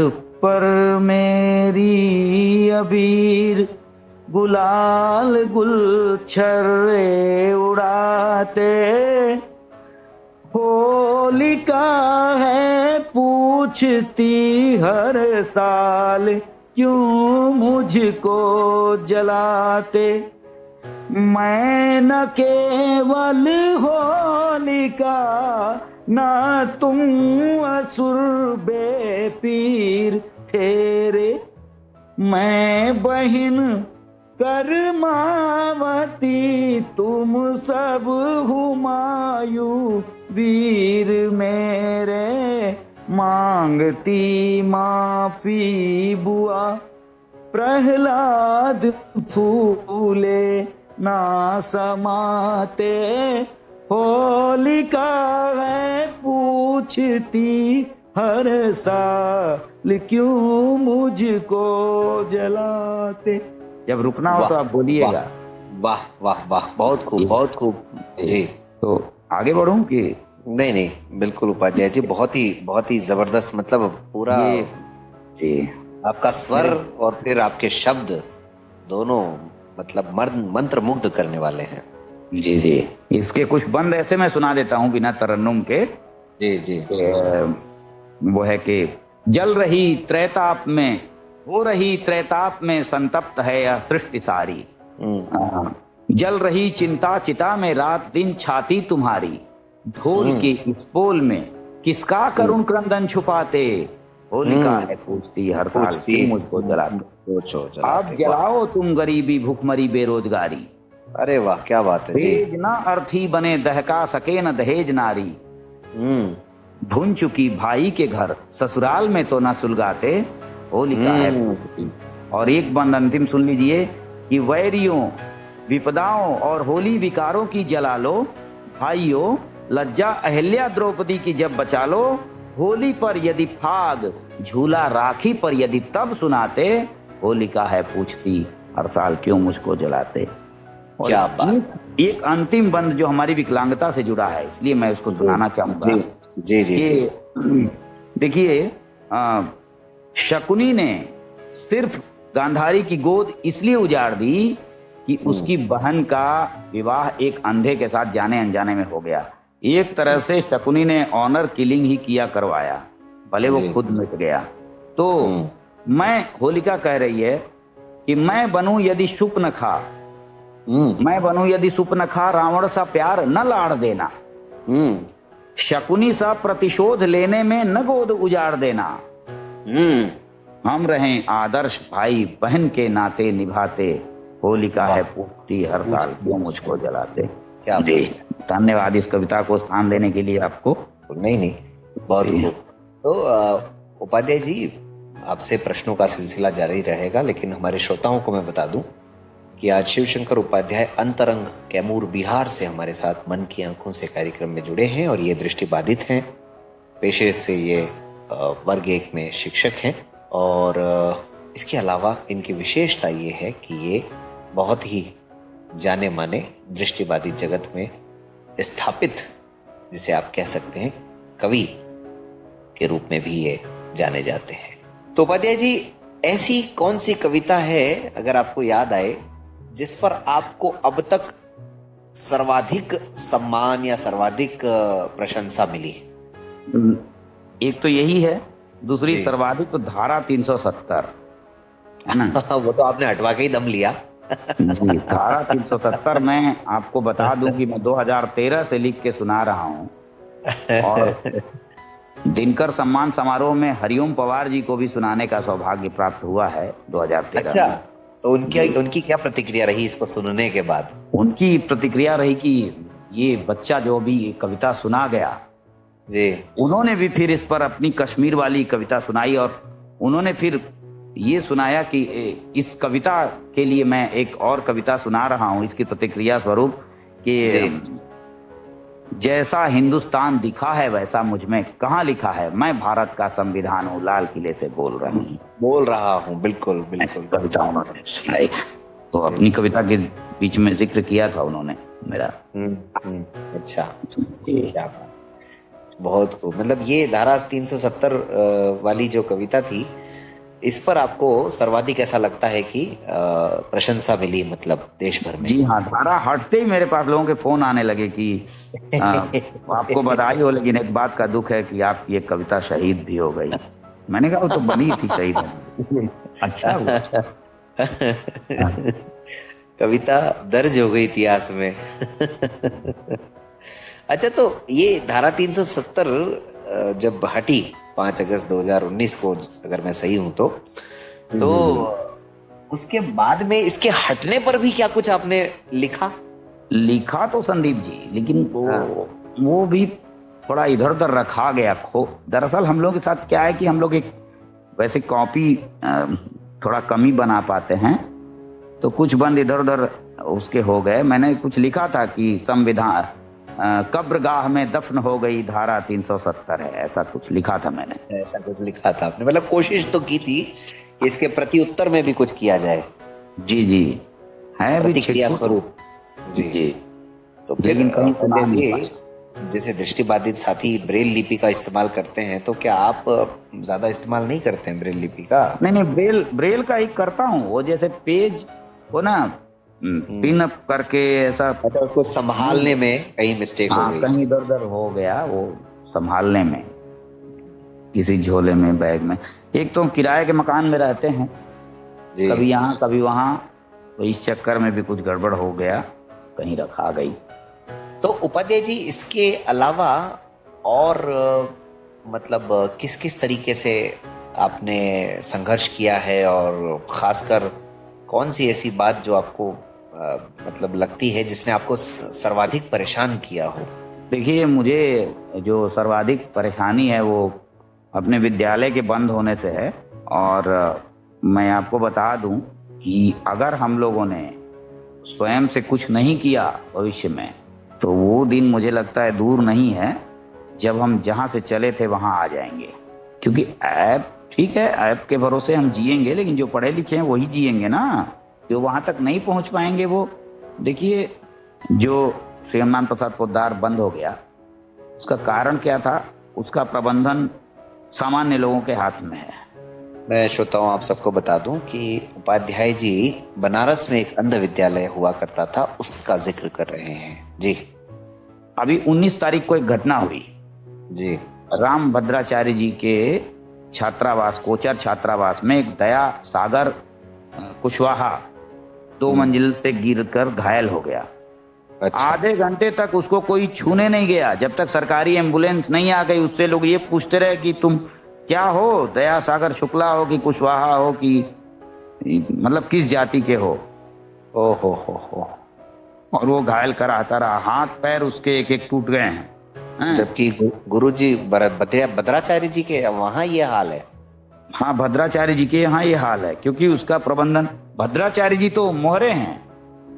पर मेरी अबीर गुलाल गुलछर्रे उड़ाते, होलिका है पूछती हर साल क्यों मुझको जलाते। मैं न केवल होलिका ना तुम असुर बेपीर तेरे, मैं बहिन करमावती तुम सब हुमायूं वीर मेरे, मांगती माफी बुआ प्रहलाद फूले ना समाते, होलिका है पूछती हर साल क्यों मुझको जलाते। जब रुकना हो तो आप बोलिएगा। वाह वाह वाह, बहुत खूब बहुत खूब जी। तो आगे बढ़ूं कि नहीं, बिल्कुल उपाध्याय जी, बहुत ही जबरदस्त, मतलब पूरा जी आपका स्वर और फिर आपके शब्द दोनों मतलब मंत्र मुग्ध करने वाले हैं। जी। इसके कुछ बंद ऐसे मैं सुना देता हूँ बिना तरन्नुम के। जी। वो है कि जल रही त्रैताप में, हो रही त्रैताप में संतप्त है यह सृष्टि सारी, जल रही चिंता चिता में रात दिन छाती तुम्हारी, ढोल के इस पोल में किसका करुण क्रंदन छुपाते, होलिका है पूछती हर साल क्यों मुझको जलाते। अब जलाओ तुम गरीबी भूखमरी बेरोजगारी, अरे वाह क्या बात है जी। दहेज ना अर्थी बने दहका सके न दहेज नारी, भुन चुकी भाई के घर ससुराल में तो न सुलगाते, होलिका है पूछती। और एक बंद अंतिम सुन लीजिए कि वैरियों विपदाओं और होली विकारों की जला लो, भाइयों लज्जा अहिल्या द्रौपदी की जब बचा लो, होली पर यदि फाग झूला राखी पर यदि तब सुनाते, होलिका है पूछती हर साल क्यों मुझको जलाते। क्या बात। एक अंतिम बंद जो हमारी विकलांगता से जुड़ा है, इसलिए मैं उसको सुनाना चाहूंगा। जी। देखिए शकुनी ने सिर्फ गांधारी की गोद इसलिए उजाड़ दी कि उसकी बहन का विवाह एक अंधे के साथ जाने अनजाने में हो गया। एक तरह से शकुनी ने ऑनर किलिंग ही किया करवाया, भले वो खुद मिट गया। तो मैं, होलिका कह रही है कि मैं बनूं यदि सुप न खा, मैं बनूं यदि सुप न खा, रावण सा प्यार न लाड़ देना, शकुनी सा प्रतिशोध लेने में न गोद उजाड़ देना, हम रहें आदर्श भाई बहन के नाते निभाते, होलिका है पूछती हर साल क्यों मुझको जलाते। क्या जी धन्यवाद इस कविता को स्थान देने के लिए आपको। नहीं बहुत खूब। तो उपाध्याय जी, आपसे प्रश्नों का सिलसिला जारी रहेगा, लेकिन हमारे श्रोताओं को मैं बता दूं कि आज शिवशंकर उपाध्याय अंतरंग कैमूर बिहार से हमारे साथ मन की आंखों से कार्यक्रम में जुड़े हैं और ये दृष्टिबाधित हैं। पेशे से ये वर्ग एक में शिक्षक हैं और इसके अलावा इनकी विशेषता ये है कि ये बहुत ही जाने माने दृष्टिबाधित जगत में स्थापित, जिसे आप कह सकते हैं कवि के रूप में भी ये जाने जाते हैं। तो उपाध्याय जी, ऐसी कौन सी कविता है अगर आपको याद आए जिस पर आपको अब तक सर्वाधिक सम्मान या सर्वाधिक प्रशंसा मिली? एक तो यही है, दूसरी सर्वाधिक तो धारा 370 है ना। वो तो आपने हटवा के ही दम लिया। जी, धारा 370 मैं आपको बता दूं कि मैं 2013 से लिख के सुना रहा हूं और दिनकर सम्मान समारोह में हरिओम पवार जी को भी सुनाने का सौभाग्य प्राप्त हुआ है 2013। अच्छा, तो उनकी क्या प्रतिक्रिया रही इसको सुनने के बाद? उनकी प्रतिक्रिया रही कि ये बच्चा जो भी कविता सुना गया जी, उन्होंने भी फिर इस पर अपनी कश्मीर वाली कविता सुनाई और उन्होंने फिर ये सुनाया कि इस कविता के लिए मैं एक और कविता सुना रहा हूं इसकी प्रतिक्रिया स्वरूप कि जैसा हिंदुस्तान दिखा है वैसा मुझ में कहाँ लिखा है, मैं भारत का संविधान हूँ, लाल किले से बोल रहा हूँ। बिल्कुल बिल्कुल। कविता उन्होंने सुनाई, तो अपनी कविता के बीच में जिक्र किया था उन्होंने मेरा। अच्छा, बहुत खूब। मतलब ये धारा 370 वाली जो कविता थी, इस पर आपको सर्वाधिक ऐसा लगता है कि प्रशंसा मिली, मतलब देश भर में? जी हाँ, धारा हटते ही मेरे पास लोगों के फोन आने लगे कि आपको बधाई हो, लेकिन एक बात का दुख है कि आपकी एक कविता शहीद भी हो गई। मैंने कहा वो तो बनी थी शहीद। अच्छा कविता दर्ज हो गई इतिहास में। अच्छा, तो ये धारा 370 जब हटी 5 अगस्त 2019 को, अगर मैं सही हूं तो उसके बाद में इसके हटने पर भी क्या कुछ आपने लिखा तो संदीप जी, लेकिन वो भी थोड़ा इधर उधर रखा गया। दरअसल हम लोग के साथ क्या है कि हम लोग एक वैसे कॉपी थोड़ा कम ही बना पाते हैं, तो कुछ बंद इधर उधर उसके हो गए। मैंने कुछ लिखा था कि संविधान कब्रगाह में दफन हो गई धारा 370 है, ऐसा कुछ लिखा था मैंने। ऐसा कुछ लिखा था आपने, मतलब कोशिश तो की थी कि इसके प्रति उत्तर में भी कुछ किया जाए। जी जी, है प्रतिक्रिया स्वरूप। जी। तो फिर जी, जैसे दृष्टिबाधित साथी ब्रेल लिपि का इस्तेमाल करते हैं, तो क्या आप ज्यादा इस्तेमाल नहीं करते हैं ब्रेल लिपि का? नहीं, ब्रेल का ही करता हूँ। वो जैसे पेज को ना पिन अप करके ऐसा, अच्छा, उसको संभालने में कहीं मिस्टेक हो गई, कहीं इधर उधर हो गया, वो संभालने में किसी झोले में, बैग में। एक तो किराए के मकान में रहते हैं, कभी यहाँ कभी वहाँ, तो इस चक्कर में भी कुछ गड़बड़ हो गया, कहीं रखा गई। तो उपाध्याय जी, इसके अलावा और मतलब किस किस तरीके से आपने संघर्ष किया है, और खासकर कौन सी ऐसी बात जो आपको मतलब लगती है जिसने आपको सर्वाधिक परेशान किया हो? देखिए, मुझे जो सर्वाधिक परेशानी है वो अपने विद्यालय के बंद होने से है। और मैं आपको बता दूं कि अगर हम लोगों ने स्वयं से कुछ नहीं किया भविष्य में, तो वो दिन मुझे लगता है दूर नहीं है जब हम जहां से चले थे वहां आ जाएंगे। क्योंकि ऐप ठीक है, ऐप के भरोसे हम जिएंगे, लेकिन जो पढ़े लिखे हैं वही जिएंगे ना, जो वहां तक नहीं पहुंच पाएंगे वो। देखिए, जो श्रीमान प्रसाद पोद्दार बंद हो गया, उसका कारण क्या था? उसका प्रबंधन सामान्य लोगों के हाथ में है। मैं श्रोताओं आप सबको बता दूं कि उपाध्याय जी बनारस में एक अंध विद्यालय हुआ करता था, उसका जिक्र कर रहे हैं। जी, अभी 19 तारीख को एक घटना हुई जी, राम भद्राचार्य जी के छात्रावास, कोचर छात्रावास में एक दया सागर कुशवाहा 2 मंजिल से गिरकर घायल हो गया। अच्छा। आधे घंटे तक उसको कोई छूने नहीं गया, जब तक सरकारी एम्बुलेंस नहीं आ गई। उससे लोग ये पूछते रहे कि तुम क्या हो, दया सागर शुक्ला हो कि कुशवाहा हो, कि मतलब किस जाति के हो। ओहो हो। और वो घायल कराता रहा, हाथ पैर उसके एक एक टूट गए हैं। जबकि गुरुजी भद्राचार्य जी के वहां ये हाल है। हाँ, भद्राचार्य जी के यहाँ ये हाल है, क्योंकि उसका प्रबंधन, भद्राचार्य जी तो मोहरे हैं,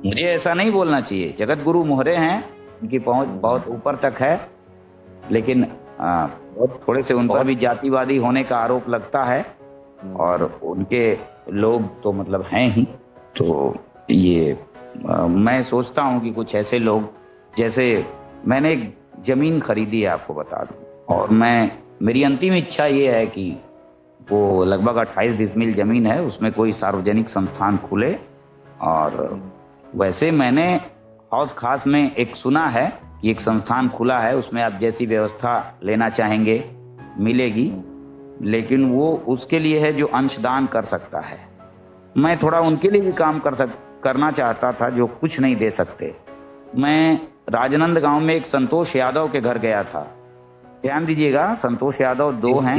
मुझे ऐसा नहीं बोलना चाहिए, जगत गुरु मोहरे हैं, उनकी पहुंच बहुत ऊपर तक है, लेकिन थोड़े से उन पर भी जातिवादी होने का आरोप लगता है, और उनके लोग तो मतलब हैं ही। तो ये मैं सोचता हूँ कि कुछ ऐसे लोग, जैसे मैंने एक जमीन खरीदी है, आपको बता दूं, और मेरी अंतिम इच्छा ये है कि वो लगभग 28 डिसमिल जमीन है, उसमें कोई सार्वजनिक संस्थान खुले। और वैसे मैंने हौज खास में एक सुना है कि एक संस्थान खुला है, उसमें आप जैसी व्यवस्था लेना चाहेंगे मिलेगी, लेकिन वो उसके लिए है जो अंशदान कर सकता है। मैं थोड़ा उनके लिए भी काम करना चाहता था जो कुछ नहीं दे सकते। मैं राजनंद गांव में एक संतोष यादव के घर गया था। ध्यान दीजिएगा, संतोष यादव दो हैं,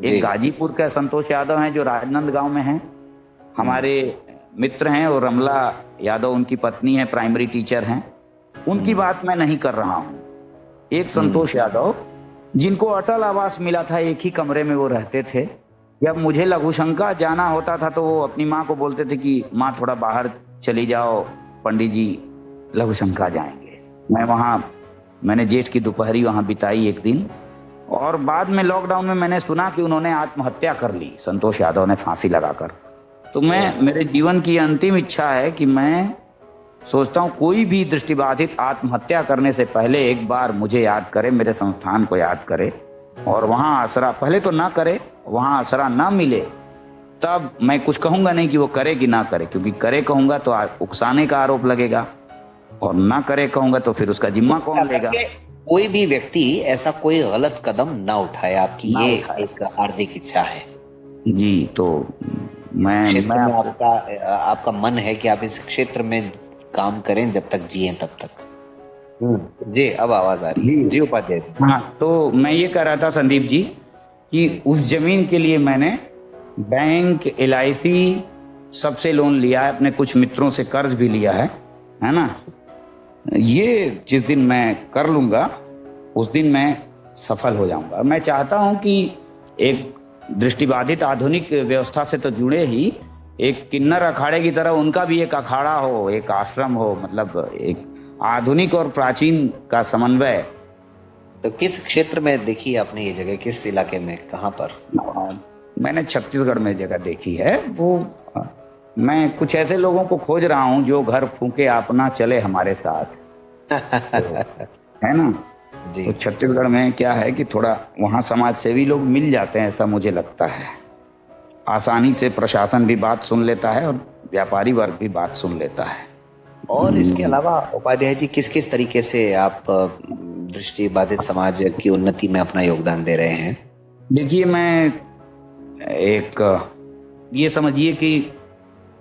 एक गाजीपुर का संतोष यादव हैं जो राजनंद गांव में हैं, हमारे मित्र हैं, और रमला यादव उनकी पत्नी है, प्राइमरी टीचर हैं। उनकी बात मैं नहीं कर रहा हूं। एक संतोष यादव जिनको अटल आवास मिला था, एक ही कमरे में वो रहते थे। जब मुझे लघुशंका जाना होता था तो वो अपनी माँ को बोलते थे कि माँ थोड़ा बाहर चली जाओ, पंडित जी लघुशंका जाएंगे। मैंने जेठ की दोपहरी वहां बिताई एक दिन, और बाद में लॉकडाउन में मैंने सुना कि उन्होंने आत्महत्या कर ली, संतोष यादव ने फांसी लगाकर। तो मेरे जीवन की अंतिम इच्छा है कि मैं सोचता हूँ कोई भी दृष्टिबाधित आत्महत्या करने से पहले एक बार मुझे याद करे, मेरे संस्थान को याद करे, और वहां आसरा पहले तो ना करे, वहां आसरा ना मिले, तब मैं कुछ कहूंगा नहीं कि वो करे कि ना करे, क्योंकि करे कहूंगा तो उकसाने का आरोप लगेगा, और ना करे कहूंगा तो फिर उसका जिम्मा कौन लेगा। कोई भी व्यक्ति ऐसा कोई गलत कदम ना उठाए, आपकी ये एक हार्दिक इच्छा है जी। तो मैं आपका मन है कि आप इस क्षेत्र में काम करें जब तक जिए तब तक। जी, अब आवाज आ रही है जी उपाध्याय। हाँ, तो मैं ये कह रहा था संदीप जी कि उस जमीन के लिए मैंने बैंक, LIC सबसे लोन लिया है, अपने कुछ मित्रों से कर्ज भी लिया है ना। ये जिस दिन मैं कर लूंगा उस दिन मैं सफल हो जाऊंगा। मैं चाहता हूं कि एक दृष्टिबाधित आधुनिक व्यवस्था से तो जुड़े ही, एक किन्नर अखाड़े की तरह उनका भी एक अखाड़ा हो, एक आश्रम हो, मतलब एक आधुनिक और प्राचीन का समन्वय। तो किस क्षेत्र में देखी आपने ये जगह, किस इलाके में, कहाँ पर? मैंने छत्तीसगढ़ में जगह देखी है। वो मैं कुछ ऐसे लोगों को खोज रहा हूँ जो घर फूके अपना चले हमारे साथ है ना जी। तो छत्तीसगढ़ में क्या है कि थोड़ा वहाँ समाज सेवी लोग मिल जाते हैं, ऐसा मुझे लगता है। आसानी से प्रशासन भी बात सुन लेता है और व्यापारी वर्ग भी बात सुन लेता है। और इसके अलावा उपाध्याय जी किस किस तरीके से आप दृष्टिबाधित समाज की उन्नति में अपना योगदान दे रहे हैं? देखिए, मैं ये समझिए कि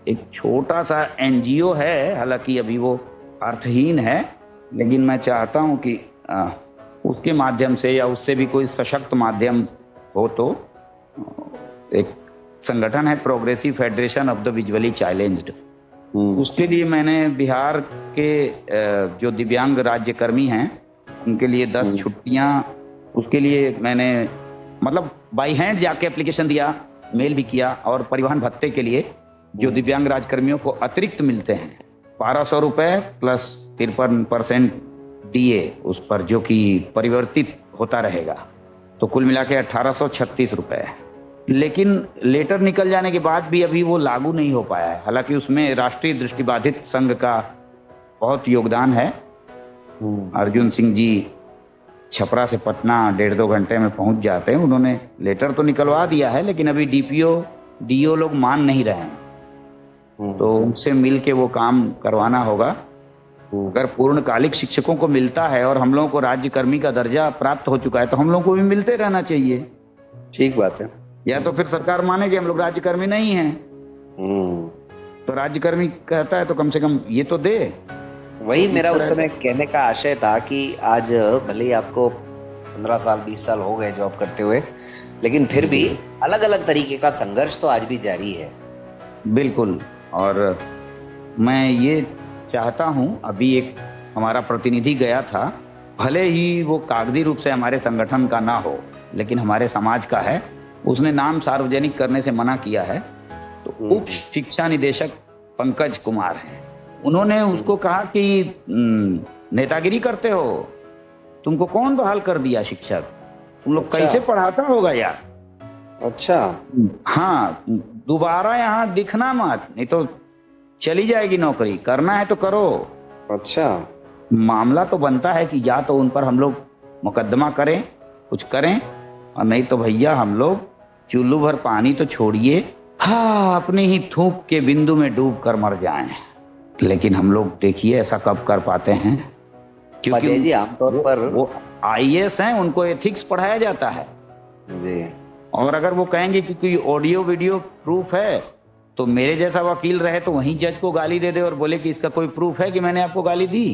एक छोटा सा NGO है, हालांकि अभी वो अर्थहीन है, लेकिन मैं चाहता हूं कि उसके माध्यम से या उससे भी कोई सशक्त माध्यम हो। तो एक संगठन है progressive federation of the visually challenged, उसके लिए मैंने बिहार के जो दिव्यांग राज्यकर्मी हैं उनके लिए 10 छुट्टियां, उसके लिए मैंने मतलब बाई हैंड जाके एप्लीकेशन दिया, मेल भी किया, और परिवहन भत्ते के लिए जो दिव्यांग राज्यकर्मियों को अतिरिक्त मिलते हैं 1200 रुपए प्लस 53% DA उस पर, जो कि परिवर्तित होता रहेगा, तो कुल मिला के 1836 रुपए। लेकिन लेटर निकल जाने के बाद भी अभी वो लागू नहीं हो पाया है। हालांकि उसमें राष्ट्रीय दृष्टिबाधित संघ का बहुत योगदान है। अर्जुन सिंह जी छपरा से पटना 1.5-2 घंटे में पहुंच जाते हैं। उन्होंने लेटर तो निकलवा दिया है, लेकिन अभी DPO लोग मान नहीं रहे हैं, तो उनसे मिल के वो काम करवाना होगा। अगर पूर्णकालिक शिक्षकों को मिलता है और हम लोगों को राज्यकर्मी का दर्जा प्राप्त हो चुका है, तो हम लोगों को भी मिलते रहना चाहिए। ठीक बात है। या तो फिर सरकार माने कि हम लोग राज्यकर्मी नहीं हैं, तो राज्यकर्मी कहता है तो कम से कम ये तो दे। वही मेरा उस समय कहने का आशय था कि आज भले ही आपको 15 साल 20 साल हो गए जॉब करते हुए, लेकिन फिर भी अलग अलग तरीके का संघर्ष तो आज भी जारी है। बिल्कुल। और मैं ये चाहता हूं, अभी एक हमारा प्रतिनिधि गया था, भले ही वो कागजी रूप से हमारे संगठन का ना हो, लेकिन हमारे समाज का है। उसने नाम सार्वजनिक करने से मना किया है। तो उप शिक्षा निदेशक पंकज कुमार हैं, उन्होंने उसको कहा कि नेतागिरी करते हो, तुमको कौन बहाल कर दिया शिक्षक? तुम लोग अच्छा। कैसे पढ़ाता होगा यार। अच्छा। हाँ, दोबारा यहाँ दिखना मत, नहीं तो चली जाएगी नौकरी। करना है तो करो। अच्छा। मामला तो बनता है कि या तो उन पर हम लोग मुकदमा करें, कुछ करें, और नहीं तो भैया हम लोग चुल्लू भर पानी तो छोड़िए, हाँ, अपनी ही थूक के बिंदु में डूब कर मर जाएं। लेकिन हम लोग देखिए ऐसा कब कर पाते हैं, क्योंकि उपाध्याय जी आमतौर पर वो आईएएस हैं, उनको एथिक्स पढ़ाया जाता है। जी। और अगर वो कहेंगे कि कोई ऑडियो वीडियो प्रूफ है, तो मेरे जैसा वकील रहे तो वहीं जज को गाली दे दे और बोले कि इसका कोई प्रूफ है कि मैंने आपको गाली दी।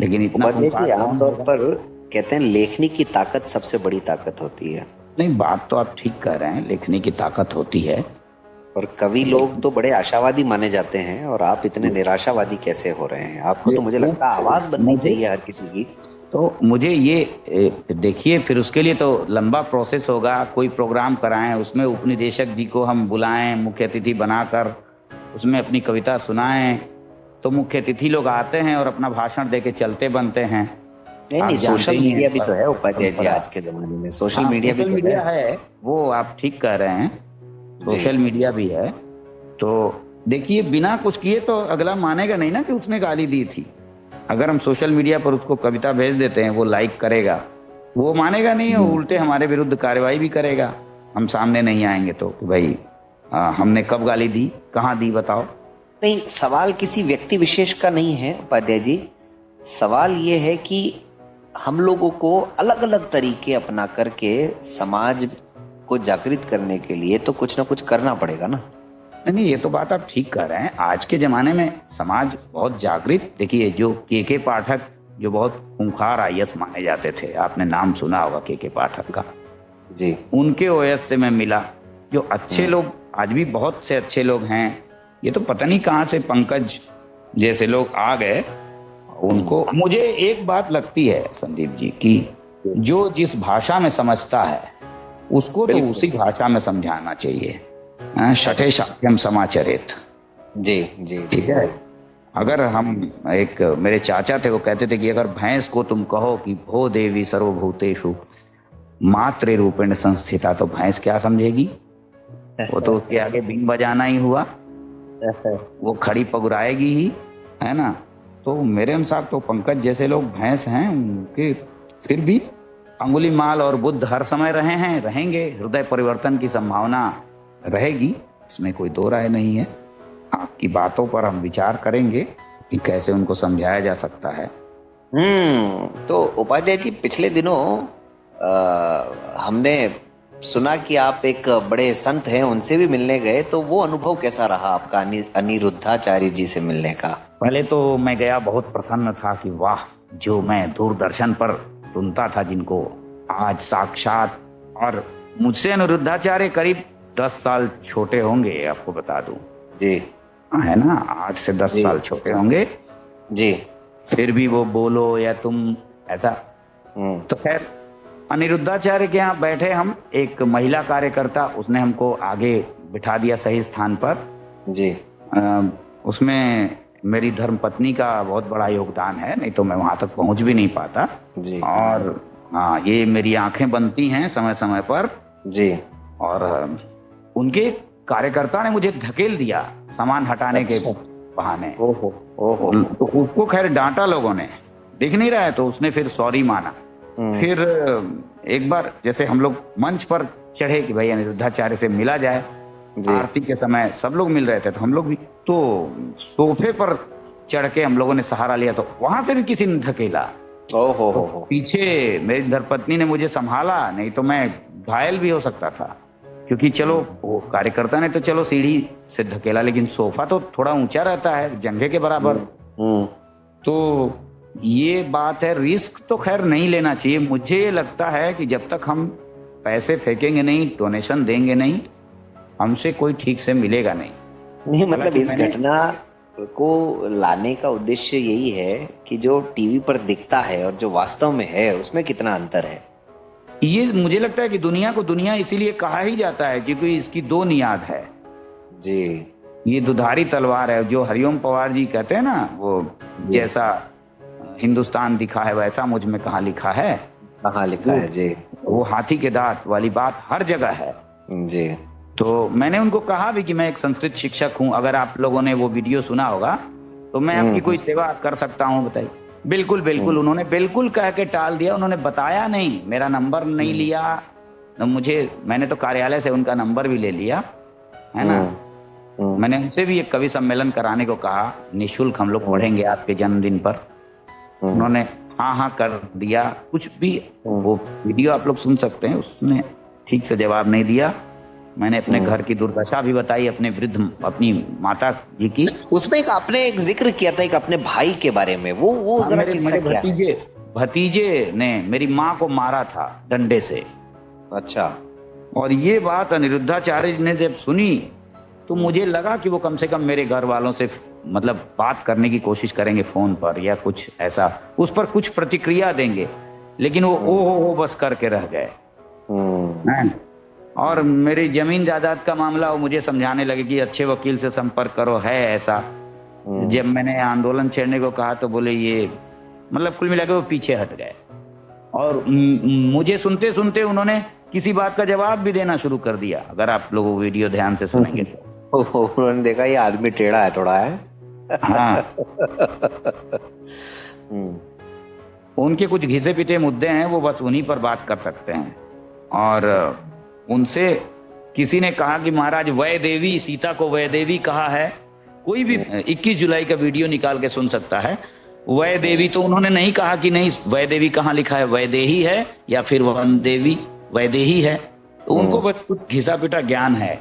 लेकिन इतना उपाध्याय जी खूंखार कौन आमतौर होगा? पर कहते हैं लेखनी की ताकत सबसे बड़ी ताकत होती है। नहीं, बात तो आप ठीक कह रहे हैं, लिखने की ताकत होती है। और कवि लोग तो बड़े आशावादी माने जाते हैं और आप इतने निराशावादी कैसे हो रहे हैं? आपको तो मुझे लगता है आवाज बननी चाहिए हर किसी की। तो मुझे ये देखिए, फिर उसके लिए तो लंबा प्रोसेस होगा। कोई प्रोग्राम कराएं, उसमें उपनिदेशक जी को हम बुलाएं मुख्य अतिथि बनाकर, उसमें अपनी कविता सुनाएं, तो मुख्य अतिथि लोग आते हैं और अपना भाषण देके चलते बनते हैं। नहीं आप नहीं, जानते सोशल ही हैं मीडिया भी तो है उपाध्याय जी, परंपरा। आज के जमाने में सोशल हाँ, मीडिया भी सोशल तो मीडिया है। है, वो आप ठीक कह रहे हैं, जी। सोशल मीडिया भी है। तो देखिए, बिना कुछ किए तो अगला मानेगा नहीं ना कि उसने गाली दी थी। अगर हम सोशल मीडिया पर उसको कविता भेज देते हैं, वो लाइक करेगा, वो मानेगा नहीं, और उल्टे हमारे विरुद्ध कार्रवाई भी करेगा। हम सामने नहीं आएंगे तो कि भाई हमने कब गाली दी, कहाँ दी, बताओ। नहीं, सवाल किसी व्यक्ति विशेष का नहीं है उपाध्याय जी। सवाल ये है कि हम लोगों को अलग अलग तरीके अपना करके समाज को जागृत करने के लिए तो कुछ ना कुछ करना पड़ेगा ना। नहीं, ये तो बात आप ठीक कह रहे हैं। आज के जमाने में समाज बहुत जागृत, देखिए जो के पाठक, जो बहुत खूंखार आईएएस माने जाते थे, आपने नाम सुना होगा के पाठक का जी। उनके ओएस से मैं मिला। जो अच्छे लोग, आज भी बहुत से अच्छे लोग हैं। ये तो पता नहीं कहाँ से पंकज जैसे लोग आ गए। उनको, मुझे एक बात लगती है संदीप जी की, जो जिस भाषा में समझता है उसको तो उसी भाषा में समझाना चाहिए। शठे शाक्यम समाचरित। जी जी जी ठीक है। जी। अगर हम, एक मेरे चाचा थे, वो कहते थे कि अगर भैंस को तुम कहो कि भो देवी सर्वभूतेषु मातृ रूपेण संस्थिता, तो भैंस क्या समझेगी? वो तो उसके आगे बीन बजाना ही हुआ, वो खड़ी पगुराएगी ही, है ना। तो मेरे अनुसार तो पंकज जैसे लोग भैंस हैं, उनके फिर भी अंगुली माल और बुद्ध हर समय रहे हैं, रहेंगे। हृदय परिवर्तन की संभावना रहेगी, इसमें कोई दो राय नहीं है। आपकी बातों पर हम विचार करेंगे कि कैसे उनको समझाया जा सकता है। तो उपाध्याय जी पिछले दिनों हमने सुना कि आप एक बड़े संत हैं, उनसे भी मिलने गए, तो वो अनुभव कैसा रहा आपका अनिरुद्धाचार्य जी से मिलने का? पहले तो मैं गया, बहुत प्रसन्न था कि वाह, जो मैं दूरदर्शन पर सुनता था जिनको, आज साक्षात। और मुझसे अनिरुद्धाचार्य करीब 10 साल छोटे होंगे, आपको बता दूं। जी। है ना, 8 से 10 साल छोटे होंगे जी। फिर भी वो बोलो या तुम, ऐसा। तो खैर, अनिरुद्धाचार्य के यहाँ बैठे हम, एक महिला कार्यकर्ता, उसने हमको आगे बिठा दिया सही स्थान पर। जी। उसमें मेरी धर्मपत्नी का बहुत बड़ा योगदान है, नहीं तो मैं वहां तक पहुंच भी नहीं पाता। जी। और हाँ, ये मेरी आंखें बनती हैं समय समय पर। जी। और उनके कार्यकर्ता ने मुझे धकेल दिया सामान हटाने के बहाने। ओहो ओहो। तो उसको खैर डांटा लोगों ने, दिख नहीं रहा है, तो उसने फिर सॉरी माना। फिर एक बार जैसे हम लोग मंच पर चढ़े कि भाई अनिरुद्धाचार्य से मिला जाए, आरती के समय सब लोग मिल रहे थे, तो हम लोग भी तो सोफे पर चढ़ के हम लोगों ने सहारा लिया, तो वहां से भी किसी ने धकेला। ओहो। तो पीछे मेरी धर्मपत्नी ने मुझे संभाला, नहीं तो मैं घायल भी हो सकता था। क्योंकि चलो, वो कार्यकर्ता ने तो चलो सीढ़ी से धकेला, लेकिन सोफा तो थोड़ा ऊंचा रहता है, जंघे के बराबर। तो ये बात है, रिस्क तो खैर नहीं लेना चाहिए। मुझे लगता है कि जब तक हम पैसे फेंकेंगे नहीं, डोनेशन देंगे नहीं, हमसे कोई ठीक से मिलेगा नहीं। नहीं, मतलब इस घटना को लाने का उद्देश्य यही है कि जो टीवी पर दिखता है और जो वास्तव में है, उसमें कितना अंतर है। ये मुझे लगता है कि दुनिया को दुनिया इसीलिए कहा ही जाता है क्योंकि इसकी दो नियाद है। जी। ये दुधारी तलवार है, जो हरिओम पवार जी कहते हैं ना, वो जैसा हिंदुस्तान दिखा है वैसा मुझ में कहाँ लिखा है। कहाँ लिखा है जी। वो हाथी के दांत वाली बात हर जगह है जी। तो मैंने उनको कहा भी कि मैं एक संस्कृत शिक्षक हूं, अगर आप लोगों ने वो वीडियो सुना होगा तो मैं आपकी कोई सेवा कर सकता हूं, बताइए। बिल्कुल बिल्कुल, उन्होंने बिल्कुल कह के टाल दिया, उन्होंने बताया नहीं, मेरा नंबर नहीं लिया मैंने तो कार्यालय से उनका नंबर भी ले लिया, है ना। मैंने उनसे भी एक कवि सम्मेलन कराने को कहा, निःशुल्क हम लोग पढ़ेंगे आपके जन्मदिन पर। उन्होंने हाँ कर दिया, कुछ भी वो वीडियो आप लोग सुन सकते हैं, उसने ठीक से जवाब नहीं दिया। मैंने अपने घर की दुर्दशा भी बताई, अपनी माता जी की। उसमें आपने एक जिक्र किया था एक अपने भाई के बारे में, वो जरा किस्सा क्या है? भतीजे ने मेरी माँ को मारा था डंडे से। अच्छा। और ये बात अनिरुद्धाचार्य जी ने जब सुनी तो मुझे लगा कि वो कम से कम मेरे घर वालों से मतलब बात करने की कोशिश करेंगे फोन पर या कुछ ऐसा, उस पर कुछ प्रतिक्रिया देंगे, लेकिन वो ओ बस करके रह गए। और मेरी जमीन जायदाद का मामला वो मुझे समझाने लगे कि अच्छे वकील से संपर्क करो, है ऐसा। जब मैंने आंदोलन छेड़ने को कहा तो बोले ये मतलब कुल मिलाकर वो पीछे हट गए। और मुझे सुनते सुनते उन्होंने किसी बात का जवाब भी देना शुरू कर दिया, अगर आप लोग वो वीडियो ध्यान से सुनेंगे तो। उन्होंने देखा ये आदमी टेढ़ा है थोड़ा, है। हाँ। उनके कुछ घिसे पिटे मुद्दे हैं, वो बस उन्हीं पर बात कर सकते हैं। और उनसे किसी ने कहा कि महाराज वै देवी, सीता को वै देवी कहा है, कोई भी 21 जुलाई का वीडियो निकाल के सुन सकता है। वै देवी तो उन्होंने नहीं कहा कि नहीं, वै देवी कहाँ लिखा है, वैदेही है या फिर वन देवी वैदेही है। तो उनको बस कुछ घिसा पिटा ज्ञान है,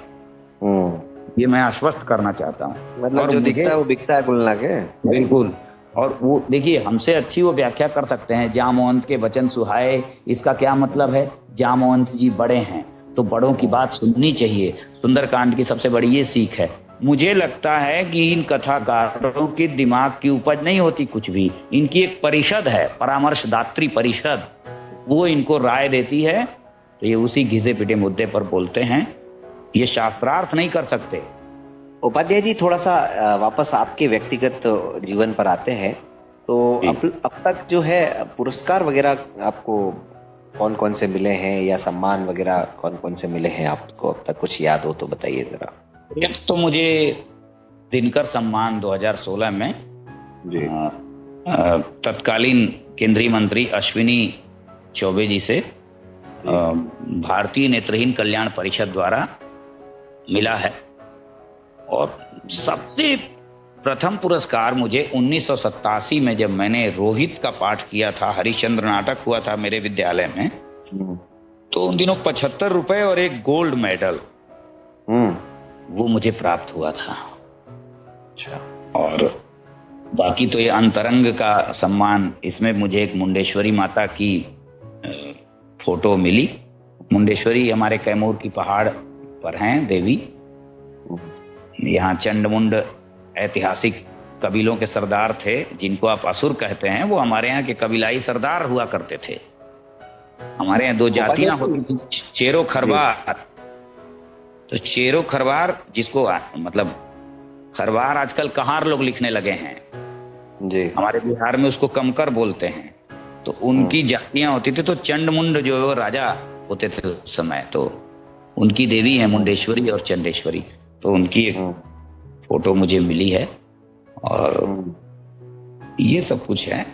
ये मैं आश्वस्त करना चाहता हूँ। मतलब जो दिखता है वो बिकता है कुल ना के। बिल्कुल। और वो देखिए, हमसे अच्छी वो व्याख्या कर सकते हैं, जामवंत के वचन सुहाए, इसका क्या मतलब है, जामवंत जी बड़े हैं तो बड़ों की बात सुननी चाहिए। सुंदरकांड की सबसे बड़ी ये सीख है। मुझे लगता है कि इन कथाकारों के दिमाग की उपज नहीं होती कुछ भी, इनकी एक परिषद है, परामर्शदात्री परिषद, वो इनको राय देती है, तो ये उसी घिसे पिटे मुद्दे पर बोलते हैं, ये शास्त्रार्थ नहीं कर सकते। उपाध्याय जी, थोड़ा सा वापस आपके व्यक्तिगत जीवन पर आते हैं। तो अब तक जो है पुरस्कार वगैरह आपको कौन कौन से मिले हैं, या सम्मान वगैरह कौन कौन से मिले हैं आपको, अब तक कुछ याद हो तो बताइए जरा। एक तो मुझे दिनकर सम्मान 2016 में तत्कालीन केंद्रीय मंत्री अश्विनी चौबे जी से भारतीय नेत्रहीन कल्याण परिषद द्वारा मिला है। और सबसे प्रथम पुरस्कार मुझे 1987 में जब मैंने रोहित का पाठ किया था, हरिश्चंद्र नाटक हुआ था मेरे विद्यालय में, तो उन दिनों 75 रुपए और एक गोल्ड मेडल वो मुझे प्राप्त हुआ था। अच्छा। और बाकी तो ये अंतरंग का सम्मान, इसमें मुझे एक मुंडेश्वरी माता की फोटो मिली। मुंडेश्वरी हमारे कैमूर की पहाड़ पर हैं देवी। यहाँ चंडमुंड ऐतिहासिक कबीलों के सरदार थे, जिनको आप असुर कहते हैं, वो हमारे यहाँ के कबीलाई सरदार हुआ करते थे। हमारे यहाँ दो जातियां होती थी, चेरो खरवार। तो चेरो खरवार, जिसको मतलब खरवार आजकल कहार लोग लिखने लगे हैं जी, हमारे बिहार में उसको कमकर बोलते हैं। तो उनकी जातियां होती थी। तो चंडमुंड जो है वो राजा होते थे उस समय, तो उनकी देवी है मुंडेश्वरी और चंडेश्वरी। तो उनकी एक फोटो मुझे मिली है और ये सब कुछ है।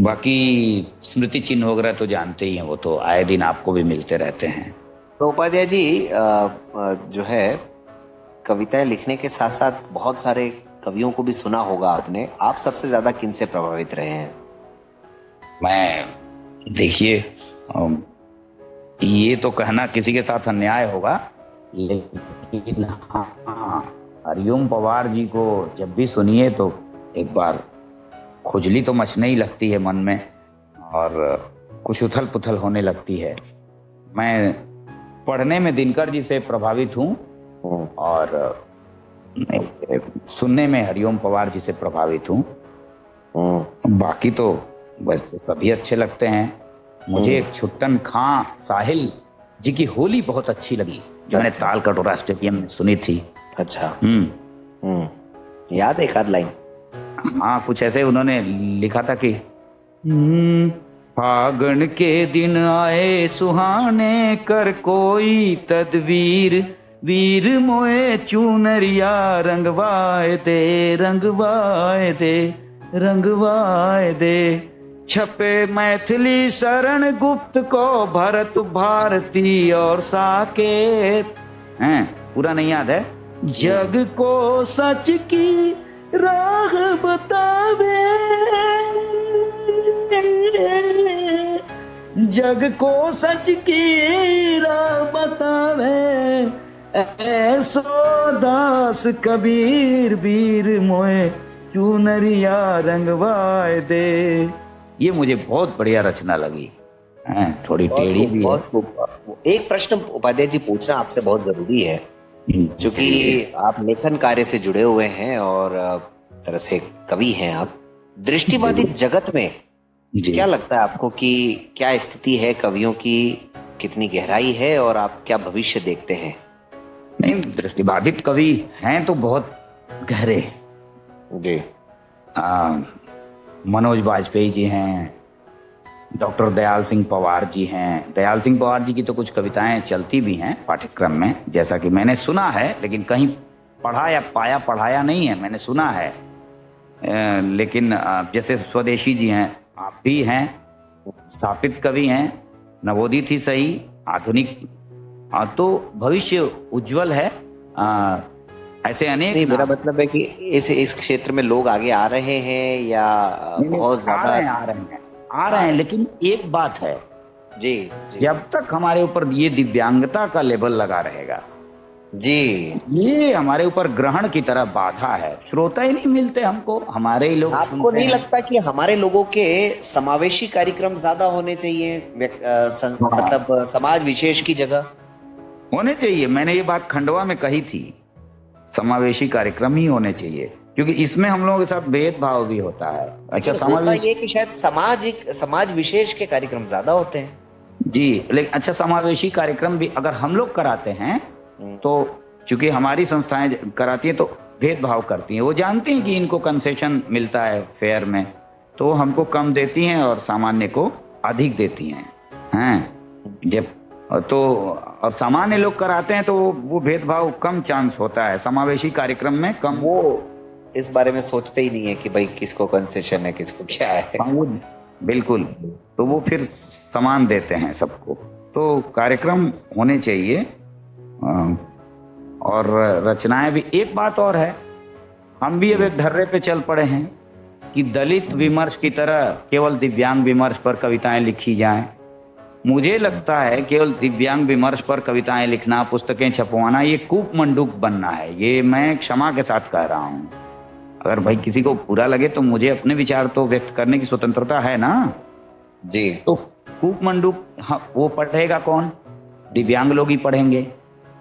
बाकी स्मृति चिन्ह वगैरह तो जानते ही हैं, वो तो आए दिन आपको भी मिलते रहते हैं। तो उपाध्याय जी जो है कविताएं लिखने के साथ साथ बहुत सारे कवियों को भी सुना होगा आपने। आप सबसे ज्यादा किन से प्रभावित रहे हैं? मैं देखिए, ये तो कहना किसी के साथ अन्याय होगा, लेकिन हाँ, हरिओम पवार जी को जब भी सुनिए तो एक बार खुजली तो मचने ही लगती है मन में और कुछ उथल पुथल होने लगती है। मैं पढ़ने में दिनकर जी से प्रभावित हूँ और सुनने में हरिओम पवार जी से प्रभावित हूँ। बाकी तो बस सभी अच्छे लगते हैं। मुझे एक छुट्टन खां साहिल जी की होली बहुत अच्छी लगी, जो मैंने ताल कटोरा स्टेडियम में सुनी थी। अच्छा। याद है एक आध लाइन? हाँ, कुछ ऐसे उन्होंने लिखा था कि फागण के दिन आए सुहाने, कर कोई तदवीर, वीर मोए चूनरिया रंगवाए दे, रंगवाए दे, रंगवाए दे। छपे मैथिली शरण गुप्त को, भरत भारती और साकेत हैं, पूरा नहीं याद है। जग को सच की राह बतावे, जग को सच की राह बतावे, ऐसो दास कबीर, वीर मोए चूनरिया रंगवाए दे। ये मुझे बहुत बढ़िया रचना लगी, थोड़ी टेढ़ी भी है। एक प्रश्न उपाध्याय जी पूछना आपसे बहुत जरूरी है, क्योंकि आप लेखन कार्य से जुड़े हुए हैं और तरह से कवि हैं आप। दृष्टिबाधित जगत में क्या लगता है आपको कि क्या स्थिति है कवियों की, कितनी गहराई है और आप क्या भविष्य देखते हैं? नहीं, दृष्टिबाधित कवि हैं तो बहुत गहरे जी। मनोज बाजपेयी जी हैं, डॉक्टर दयाल सिंह पवार जी हैं। दयाल सिंह पवार जी की तो कुछ कविताएं चलती भी हैं पाठ्यक्रम में, जैसा कि मैंने सुना है, लेकिन कहीं पढ़ा या पढ़ाया नहीं है, मैंने सुना है। लेकिन जैसे स्वदेशी जी हैं, आप भी हैं, स्थापित कवि हैं, नवोदित ही सही, आधुनिक, तो भविष्य उज्जवल है। ऐसे अनेक, नहीं, मेरा मतलब है कि इस क्षेत्र में लोग आगे आ रहे हैं या बहुत ज्यादा आ रहे हैं, लेकिन एक बात है जी, जब तक हमारे ऊपर ये दिव्यांगता का लेबल लगा रहेगा जी, ये हमारे ऊपर ग्रहण की तरह बाधा है। श्रोता ही नहीं मिलते हमको, हमारे ही लोग। आपको नहीं लगता कि हमारे लोगों के समावेशी कार्यक्रम ज्यादा होने चाहिए, मतलब समाज विशेष की जगह होने चाहिए? मैंने ये बात खंडवा में कही थी, समावेशी कार्यक्रम ही होने चाहिए, क्योंकि इसमें हम लोगों के साथ भेदभाव भी होता है। अच्छा, समावेश ये कि शायद समाज विशेष के कार्यक्रम ज्यादा होते हैं जी, लेकिन अच्छा, समावेशी कार्यक्रम भी अगर हम लोग कराते हैं तो, चूंकि हमारी संस्थाएं कराती हैं तो भेदभाव करती हैं। वो जानती हैं कि इनको कंसेशन मिलता है फेयर में, तो हमको कम देती हैं और सामान्य को अधिक देती हैं। जब तो और सामान्य लोग कराते हैं तो वो भेदभाव कम चांस होता है, समावेशी कार्यक्रम में कम। वो इस बारे में सोचते ही नहीं है कि भाई किसको कंसेशन है, किसको क्या है। बिल्कुल, तो वो फिर समान देते हैं सबको। तो कार्यक्रम होने चाहिए और रचनाएं भी। एक बात और है, हम भी अब एक ढर्रे पे चल पड़े हैं कि दलित विमर्श की तरह केवल दिव्यांग विमर्श पर कविताएं लिखी जाएं। मुझे लगता है केवल दिव्यांग विमर्श पर कविताएं लिखना, पुस्तकें छपवाना, ये कूप मंडूक बनना है। ये मैं क्षमा के साथ कह रहा हूं। अगर भाई किसी को बुरा लगे तो मुझे अपने विचार तो व्यक्त करने की स्वतंत्रता है ना जी। तो कूप मंडूक वो पढ़ेगा कौन? दिव्यांग लोग ही पढ़ेंगे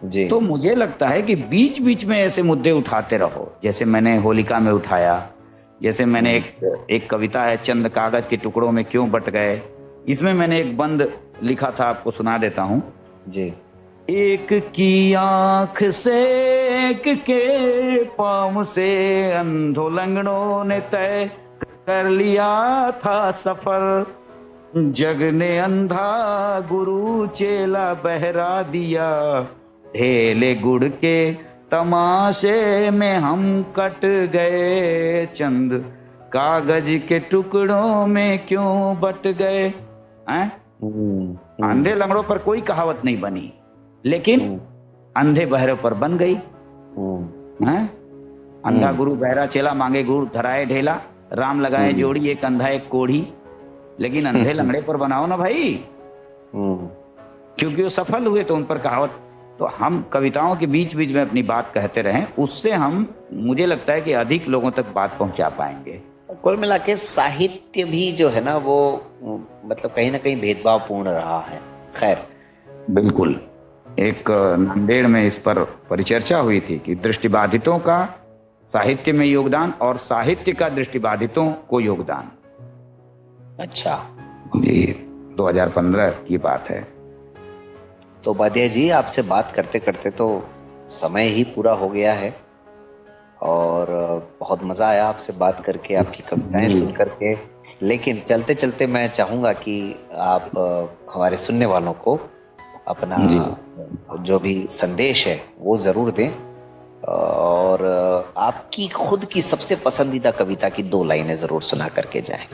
जी। तो मुझे लगता है कि बीच बीच में ऐसे मुद्दे उठाते रहो, जैसे मैंने होलिका में उठाया, जैसे मैंने एक कविता है चंद कागज के टुकड़ों में क्यों बट गए, इसमें मैंने एक बंद लिखा था, आपको सुना देता हूं जी। एक की आंख से एक के पांव से अंधो लंगड़ों ने तय कर लिया था सफर, जग ने अंधा गुरु चेला बहरा दिया, ढेले गुड़ के तमाशे में हम कट गए, चंद कागज के टुकड़ों में क्यों बट गए। अंधे लंगड़ों पर कोई कहावत नहीं बनी, लेकिन अंधे बहरे पर बन गई। अंधा गुरु बहरा चेला मांगे गुड़ धराए ढेला, राम लगाए जोड़ी एक अंधा एक कोढ़ी। लेकिन अंधे लंगड़े पर बनाओ ना भाई, क्योंकि वो सफल हुए तो उन पर कहावत। तो हम कविताओं के बीच बीच में अपनी बात कहते रहें, उससे हम, मुझे लगता है कि अधिक लोगों तक बात पहुंचा पाएंगे। कुल मिला के साहित्य भी जो है ना वो मतलब कहीं ना कहीं भेदभाव पूर्ण रहा है। खैर, बिल्कुल। एक नांदेड़ में इस पर परिचर्चा हुई थी कि दृष्टिबाधितों का साहित्य में योगदान और साहित्य का दृष्टिबाधितों को योगदान। अच्छा जी, 2015 की बात है। तो उपाध्याय जी, आपसे बात करते करते तो समय ही पूरा हो गया है और बहुत मजा आया आपसे बात करके, आपकी कविताएं सुन करके। लेकिन चलते चलते मैं चाहूंगा कि आप हमारे सुनने वालों को अपना जो भी संदेश है वो जरूर दें, और आपकी खुद की सबसे पसंदीदा कविता की 2 लाइनें जरूर सुना करके जाएं।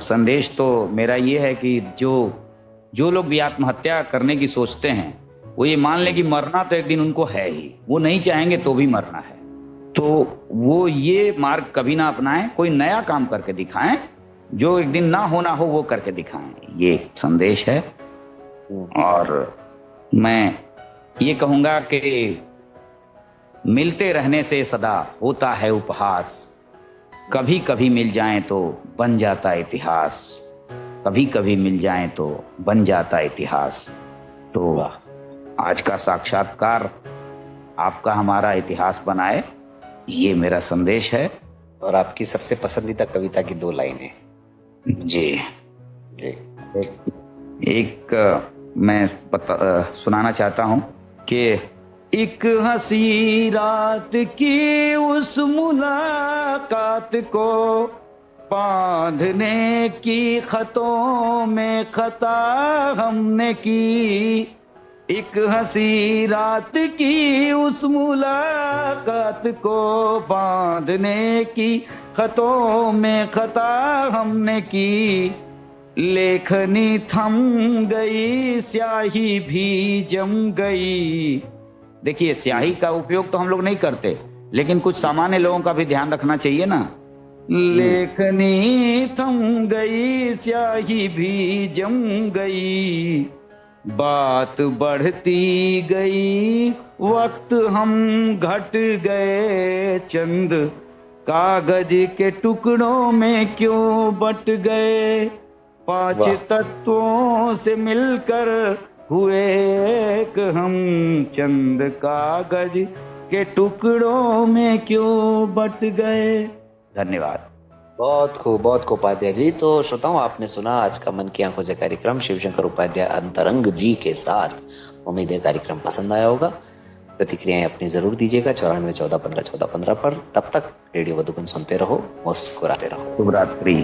संदेश तो मेरा ये है कि जो लोग भी आत्महत्या करने की सोचते हैं वो ये मान लें कि मरना तो एक दिन उनको है ही, वो नहीं चाहेंगे तो भी मरना है, तो वो ये मार्ग कभी ना अपनाएं, कोई नया काम करके दिखाएं, जो एक दिन ना होना हो वो करके दिखाएं, ये संदेश है। और मैं ये कहूंगा कि मिलते रहने से सदा होता है उपहास, कभी कभी मिल जाएं तो बन जाता इतिहास, कभी कभी मिल जाएं तो बन जाता इतिहास। तो आज का साक्षात्कार आपका हमारा इतिहास बनाए, ये मेरा संदेश है। और आपकी सबसे पसंदीदा कविता की 2 लाइनें। जी जी। एक मैं सुनाना चाहता हूं कि एक हंसी रात की उस मुलाकात को बांधने की खतों में खता हमने की, एक हंसी रात की उस मुलाकात को बांधने की खतों में खता हमने की, लेखनी थम गई स्याही भी जम गई। देखिए, स्याही का उपयोग तो हम लोग नहीं करते, लेकिन कुछ सामान्य लोगों का भी ध्यान रखना चाहिए ना। लेखनी थम गई स्याही भी जम गई, बात बढ़ती गई वक्त हम घट गए, चंद कागज के टुकड़ों में क्यों बट गए, 5 तत्वों से मिलकर हुए एक हम, चंद कागज के टुकड़ों में क्यों बट गए। धन्यवाद। बहुत खूब उपाध्याय जी। तो श्रोताओं, आपने सुना आज का मन की आंखों से कार्यक्रम शिवशंकर उपाध्याय अंतरंग जी के साथ। उम्मीद है कार्यक्रम पसंद आया होगा। प्रतिक्रियाएं अपनी जरूर दीजिएगा 94 14 15 14 15 पर। तब तक रेडियो मधुबन सुनते रहो, मुस्कुराते रहो। शुभ रात्रि।